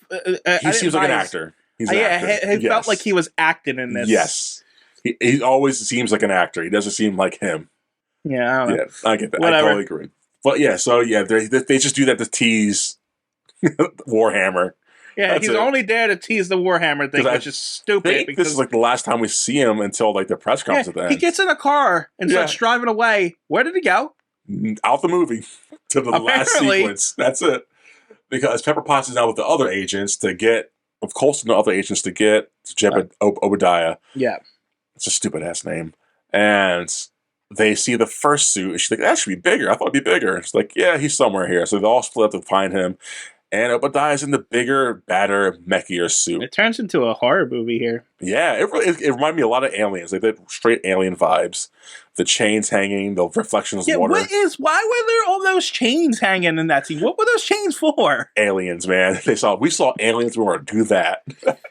He seems like an actor. He's an actor. He felt like he was acting in this. Yes. He always seems like an actor. He doesn't seem like him. Yeah, I don't know. Yeah, I get that. Whatever. I totally agree. But yeah, so yeah, they just do that to tease Warhammer. Yeah, That's he's it. only there to tease the Warhammer thing, 'Cause I which is stupid. I think Because this is like the last time we see him until like the press conference at the end. he gets in a car and starts driving away. Where did he go? Out the movie to the last Apparently. sequence. That's it. Because Pepper Potts is now with the other agents to get, of course, the other agents to get Obadiah. Yeah. It's a stupid ass name. And they see the first suit. And she's like, that should be bigger. I thought it'd be bigger. She's like, yeah, he's somewhere here. So they all split up to find him. And Obadiah's in the bigger, badder, mechier suit. It turns into a horror movie here. Yeah, it reminded me a lot of Aliens. They did straight alien vibes. The chains hanging, the reflections of water. Why were there all those chains hanging in that scene? What were those chains for? Aliens, man. We saw aliens. We want to do that.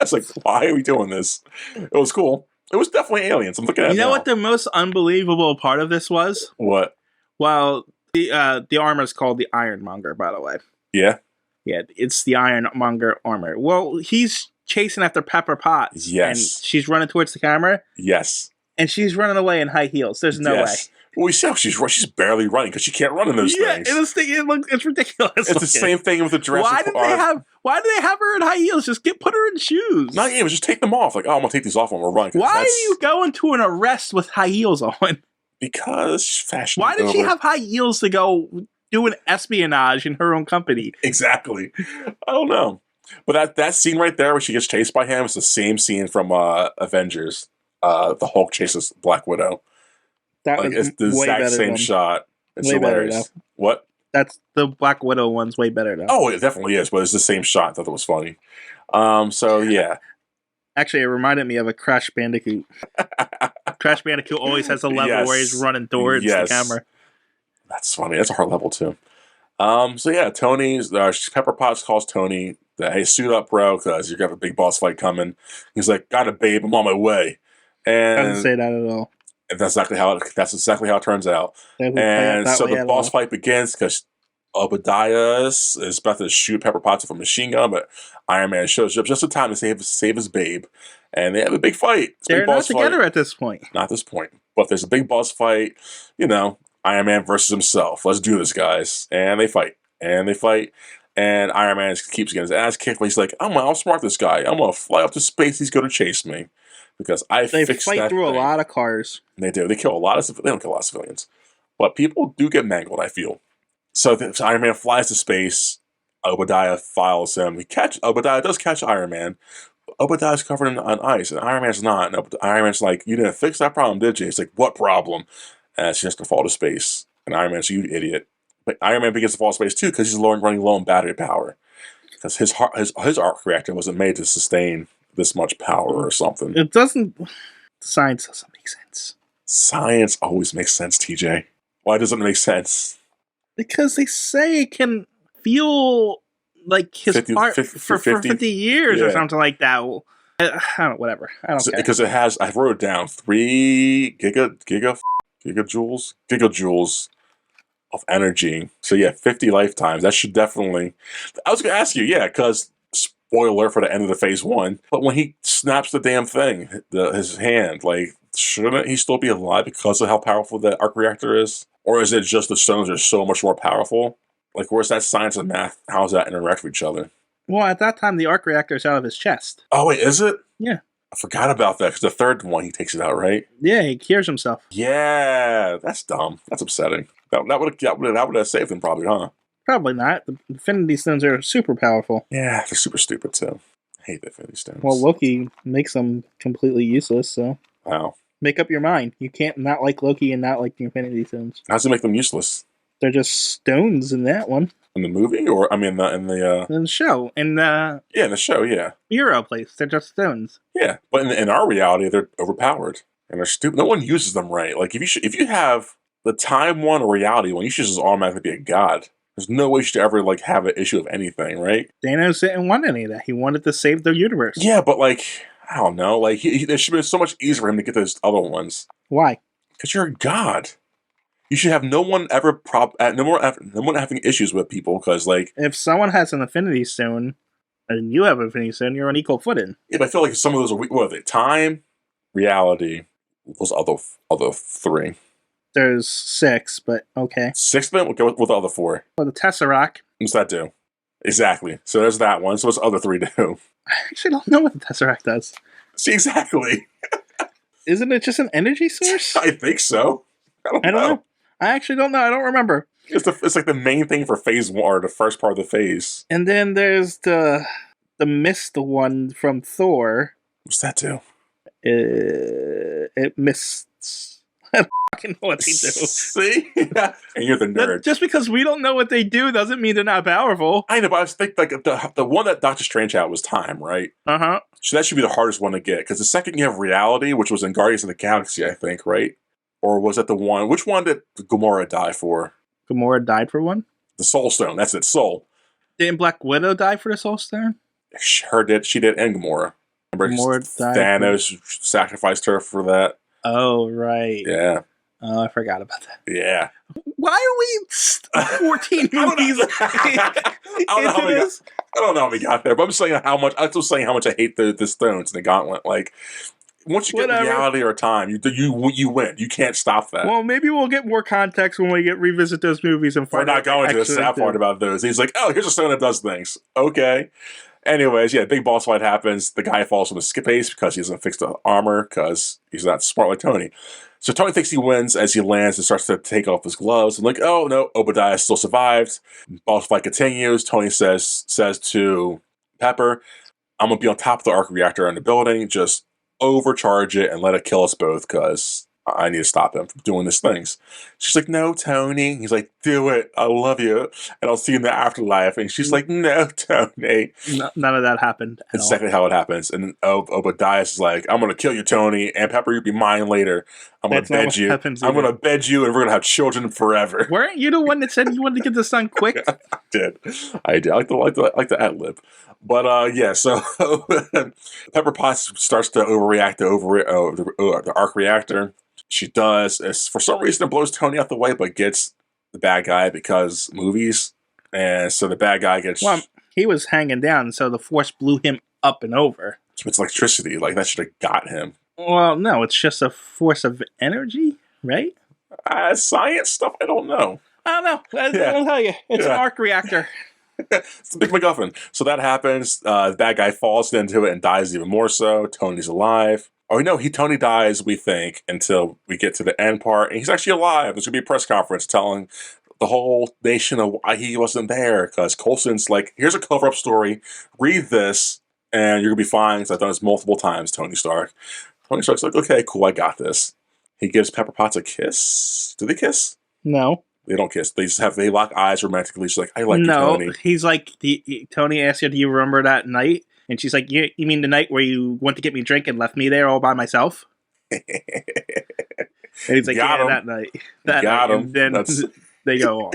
It's like, why are we doing this? It was cool. It was definitely aliens. I'm looking at it You know now. what the most unbelievable part of this was? What? Well, the armor is called the Ironmonger, by the way. Yeah. Yeah, it's the Ironmonger armor. Well, he's chasing after Pepper Potts. Yes. And she's running towards the camera. Yes. And she's running away in high heels. There's no way. Well, we see how she's barely running because she can't run in those things. It's ridiculous. It's the same thing with the Jurassic Park. Why do they have her in high heels? Just put her in shoes. Not even, just take them off. Like, oh, I'm gonna take these off when we're running. Why are you going to an arrest with high heels on? Because fashion. Why did she have high heels to go do an espionage in her own company? Exactly. I don't know. But that scene right there where she gets chased by him is the same scene from Avengers. The Hulk chases Black Widow. It's the exact same shot. It's hilarious. What? That's the Black Widow one's way better though. Oh, it definitely is, but it's the same shot. I thought it was funny. So yeah. Actually, it reminded me of a Crash Bandicoot. Crash Bandicoot always has a level where he's running towards the camera. That's funny. That's a hard level too. So yeah, Tony's Pepper Potts calls Tony, hey, suit up, bro, because you got a big boss fight coming. He's like, got it, babe, I'm on my way. And doesn't say that at all. And that's exactly how it turns out. And so the boss fight begins because Obadiah is about to shoot Pepper Potts with a machine gun, but Iron Man shows up just in time to save his babe. And they have a big fight. They're not together at this point. Not at this point. But there's a big boss fight, Iron Man versus himself. Let's do this, guys. And they fight. And Iron Man keeps getting his ass kicked, but he's like, I'm going to outsmart this guy. I'm going to fly up to space. He's going to chase me. Because they fight through a lot of cars. They do. They kill a lot of civilians. They don't kill a lot of civilians. But people do get mangled, I feel. So Iron Man flies to space. Obadiah follows him. Obadiah does catch Iron Man. Obadiah's covered on ice, and Iron Man's not. And Iron Man's like, you didn't fix that problem, did you? He's like, what problem? And she has to fall to space. And Iron Man's, you idiot. But Iron Man begins to fall to space, too, because he's running low on battery power. Because his arc reactor wasn't made to sustain this much power or something. It doesn't. Science doesn't make sense Science always makes sense, TJ. Why doesn't it make sense? because they say it can feel like his 50, heart 50, for 50 years or yeah. something like that. I don't know, whatever. I don't care. Because it has, I wrote it down, 3 gigajoules of energy. So yeah, 50 lifetimes. That should definitely. I was gonna ask you, yeah, because spoiler for the end of the phase 1. But when he snaps the damn thing, his hand, like, shouldn't he still be alive because of how powerful that arc reactor is? Or is it just the stones are so much more powerful? Like, where's that science and math? How does that interact with each other? Well, at that time, the arc reactor is out of his chest. Oh wait, is it? Yeah. I forgot about that because the third one he takes it out, right? Yeah, he cures himself. Yeah, that's dumb. That's upsetting. That would have saved him probably, huh? Probably not. The Infinity Stones are super powerful. Yeah, they're super stupid too. I hate the Infinity Stones. Well, Loki makes them completely useless, so Wow. make up your mind. You can't not like Loki and not like the Infinity Stones. How does it make them useless? They're just stones in that one. In the movie, or I mean, in the show, in the in the show, yeah, Euro place, they're just stones. Yeah, but in our reality, they're overpowered and they're stupid. No one uses them right. Like if you have the time one or reality one, you should just automatically be a god. There's no way you should ever like have an issue of anything, right? Thanos didn't want any of that. He wanted to save the universe. Yeah, but like I don't know, like there should be so much easier for him to get those other ones. Why? Because you're a god. You should have no one ever no one having issues with people because like if someone has an Infinity Stone and you have an Infinity Stone, you're on equal footing. Yeah, but I feel like some of those are what are they? Time, reality, those other 3. There's 6, but okay. 6 then? We'll go with the other 4. Well, the Tesseract. What's that do? Exactly. So there's that one. So what's the other 3 do? I actually don't know what the Tesseract does. See, exactly. Isn't it just an energy source? I think so. I don't know. I actually don't know. I don't remember. It's like the main thing for phase 1, or the first part of the phase. And then there's the mist one from Thor. What's that do? It mists. I don't fucking know what they do. See? And you're the nerd. Just because we don't know what they do doesn't mean they're not powerful. I know, but I was thinking like the one that Doctor Strange had was time, right? Uh-huh. So that should be the hardest one to get, because the second you have reality, which was in Guardians of the Galaxy, I think, right? Or was that the one? Which one did Gamora die for? Gamora died for one? The Soul Stone. That's it. Soul. Didn't Black Widow die for the Soul Stone? She did, and Gamora. Remember, Gamora died Thanos sacrificed her for that. Oh, right. Yeah. Oh, I forgot about that. Yeah. Why are we 14 movies I don't know how we got there, but I'm saying how much. I'm still saying how much I hate the stones in the Gauntlet. Like, once you get reality or time, you win. You can't stop that. Well, maybe we'll get more context when we revisit those movies and find. We're not going to the sad part about those. He's like, oh, here's a stone that does things. Okay. Anyways, yeah, big boss fight happens. The guy falls from the skip ace because he doesn't fix the armor because he's not smart like Tony. So Tony thinks he wins as he lands and starts to take off his gloves. I'm like, oh no, Obadiah still survived. Boss fight continues. Tony says to Pepper, I'm gonna be on top of the arc reactor in the building. Just overcharge it and let it kill us both because I need to stop him from doing these things. She's like, no, Tony. He's like, do it. I love you. And I'll see you in the afterlife. And she's like, no, Tony. None of that happened. That's exactly how it happens. And Obadiah is like, I'm going to kill you, Tony. And Pepper, you'll be mine later. I'm going to bed you. I'm going to bed you, and we're going to have children forever. Weren't you the one that said you wanted to get this done quick? I did. I like the ad-lib. But yeah, so Pepper Potts starts to overreact to the arc reactor. She does. For some reason, it blows Tony out the way, but gets the bad guy because movies. And so the bad guy gets... Well, he was hanging down, so the force blew him up and over. It's electricity. Like, that should have got him. Well, no, it's just a force of energy, right? Science stuff, I don't know. I don't know. I'll tell you. It's an arc reactor. It's a big MacGuffin. So that happens. The bad guy falls into it and dies even more so. Tony's alive. Oh, no, Tony dies, we think, until we get to the end part. And he's actually alive. There's going to be a press conference telling the whole nation of why he wasn't there. Because Coulson's like, here's a cover-up story. Read this, and you're going to be fine. Because I've done this multiple times, Tony Stark. Tony Stark's like, okay, cool, I got this. He gives Pepper Potts a kiss. Do they kiss? No. They don't kiss. They lock eyes romantically. She's like, I like you, Tony. He's like, Tony asked you, do you remember that night? And she's like, you mean the night where you went to get me a drink and left me there all by myself? And he's like, Got yeah, him. that night. Got him. And then That's they go on.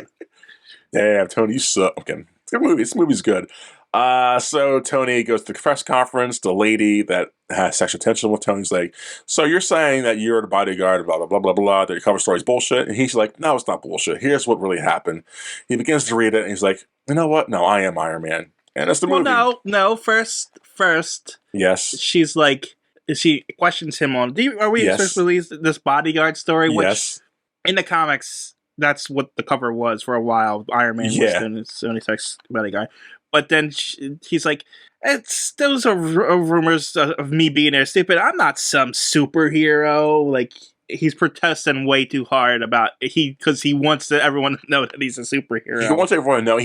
damn, Tony, you suck. Okay. It's a good movie. This movie's good. So Tony goes to the press conference. The lady that has sexual tension with Tony's like, so you're saying that you're the bodyguard, blah, blah, blah, blah, blah, that your cover story's bullshit? And he's like, no, it's not bullshit. Here's what really happened. He begins to read it, and he's like, you know what? No, I am Iron Man. And that's the movie. No. First, Yes. she's like, she questions him on, are we Yes. supposed to release this bodyguard story? Which, Yes. in the comics, that's what the cover was for a while. Iron Man was the only sex bodyguard. But then he's like, those are rumors of me being there stupid. I'm not some superhero. Like, he's protesting way too hard about because he wants everyone to know that he's a superhero. He wants everyone to know.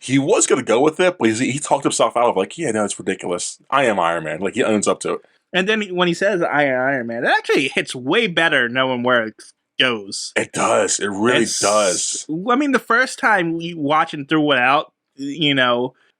He was going to go with it, but he talked himself out of like, yeah, no, it's ridiculous. I am Iron Man. Like, he owns up to it. And then when he says I am Iron Man, it actually hits way better knowing where it goes. It does. It really does. I mean, the first time you watching through it out,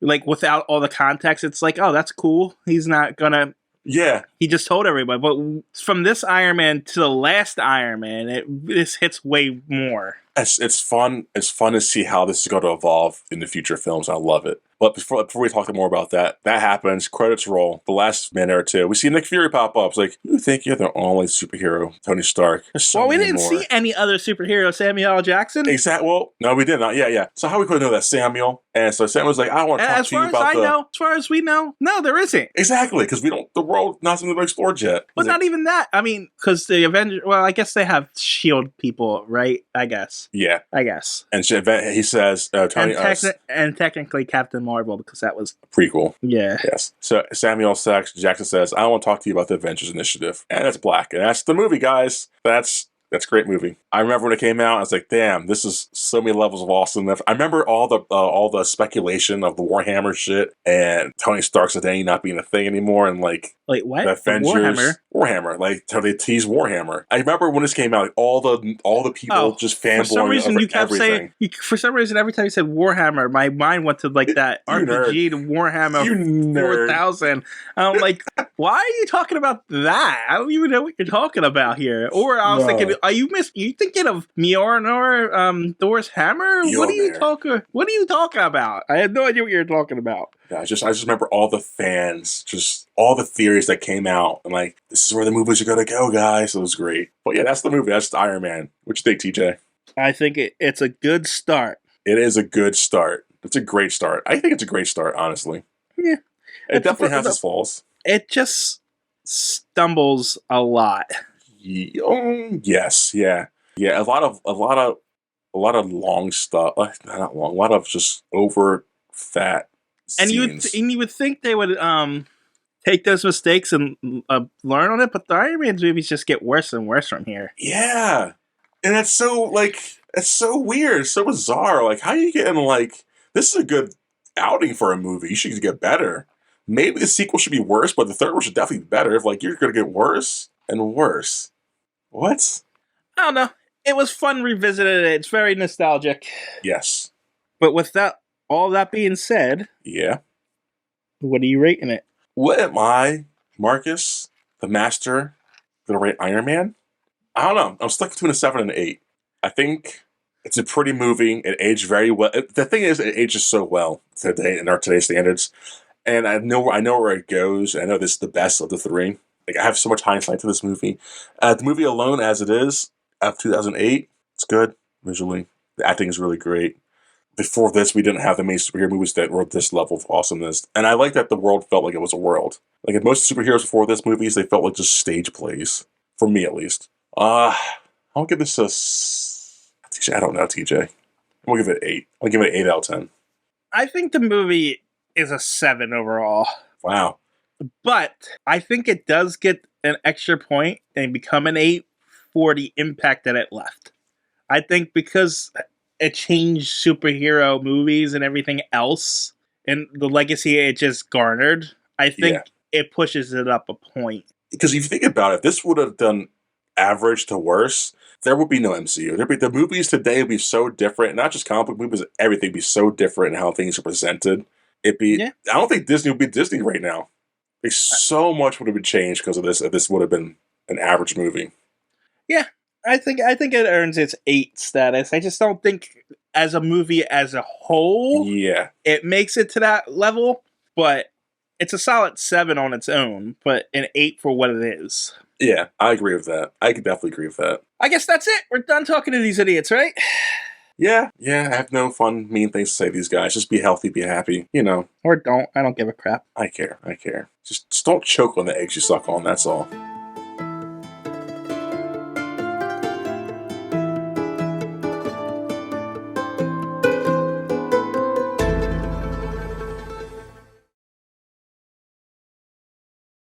like without all the context, it's like, oh, that's cool. He's not gonna. Yeah. He just told everybody. But from this Iron Man to the last Iron Man, this hits way more. It's fun. It's fun to see how this is going to evolve in the future films. I love it. But before we talk more about that happens. Credits roll. The last minute or two, we see Nick Fury pop up. It's like, you think you're the only superhero, Tony Stark? We didn't see any other superhero, Samuel L. Jackson. Exactly. Well, no, we did not. Yeah. So how we could know that Samuel? And so Samuel's like, I want to talk to you about as far as we know, no, there isn't. Exactly, because the world not something we've explored yet. But not even that. I mean, because the Avengers. Well, I guess they have shield people, right? I guess. Yeah. I guess. And he says, Tony, and technically Captain Marvel, because that was prequel. Yeah. Yes. So Samuel Jackson says, I want to talk to you about the Avengers Initiative. And that's Black. And that's the movie, guys. That's a great movie. I remember when it came out, I was like, damn, this is so many levels of awesomeness. I remember all the speculation of the Warhammer shit and Tony Stark's identity not being a thing anymore, and like, wait, what? The Avengers, Warhammer, like how they tease Warhammer. I remember when this came out, like, all the people just fanboying. For some reason, you kept saying. For some reason, every time you said Warhammer, my mind went to like that RPG to Warhammer 4000. I'm like, why are you talking about that? I don't even know what you're talking about here. Or I was thinking, are you thinking of Mjolnir, Thor's hammer? What are you talking about? I had no idea what you were talking about. Yeah, I just remember all the fans, just all the theories that came out, and like, this is where the movies are gonna go, guys. It was great. But yeah, that's the movie. That's Iron Man. What you think, TJ? I think it's a good start. It is a good start. It's a great start. I think it's a great start, honestly. Yeah, it definitely has its flaws. It just stumbles a lot. Yes, yeah. A lot of long stuff. Not long. A lot of just over fat. And you would think they would take those mistakes and learn on it, but the Iron Man movies just get worse and worse from here. Yeah, and it's so weird, so bizarre. Like, how are you getting like, this is a good outing for a movie? You should get better. Maybe the sequel should be worse, but the third one should definitely be better. If like you're gonna get worse and worse. What? I don't know. It was fun revisiting it. It's very nostalgic. Yes. But with all that being said, yeah, what are you rating it? What am I, Marcus, the master, gonna rate Iron Man? I don't know. I'm stuck between a 7 and an 8. I think it's a pretty movie. It aged very well. The thing is, it ages so well today in today's standards, and I know where it goes. I know this is the best of the three. Like, I have so much hindsight to this movie. The movie alone, as it is, of 2008, it's good visually. The acting is really great. Before this, we didn't have the main superhero movies that were this level of awesomeness. And I like that the world felt like it was a world. Like, in most superheroes before this movies, they felt like just stage plays. For me, at least. I'll give this I don't know, TJ. I'm going to give it an 8. I'll give it an 8 out of 10. I think the movie is a 7 overall. Wow. But I think it does get an extra point and become an 8 for the impact that it left. I think because it changed superhero movies and everything else, and the legacy it just garnered, I think it pushes it up a point. Because if you think about it, this would have done average to worse, there would be no MCU. The movies today would be so different, not just comic book movies, everything would be so different in how things are presented. It'd be. Yeah. I don't think Disney would be Disney right now. Like, so much would have been changed because of this. If this would have been an average movie. Yeah, I think it earns its 8 status. I just don't think as a movie as a whole Yeah, it makes it to that level, but it's a solid 7 on its own, but an 8 for what it is. yeah, I agree with that. I could definitely agree with that. I guess that's it. We're done talking to these idiots, right? Yeah, yeah. I have no fun, mean things to say to these guys. Just be healthy, be happy. Or don't. I don't give a crap. I care. I care. Just don't choke on the eggs you suck on. That's all.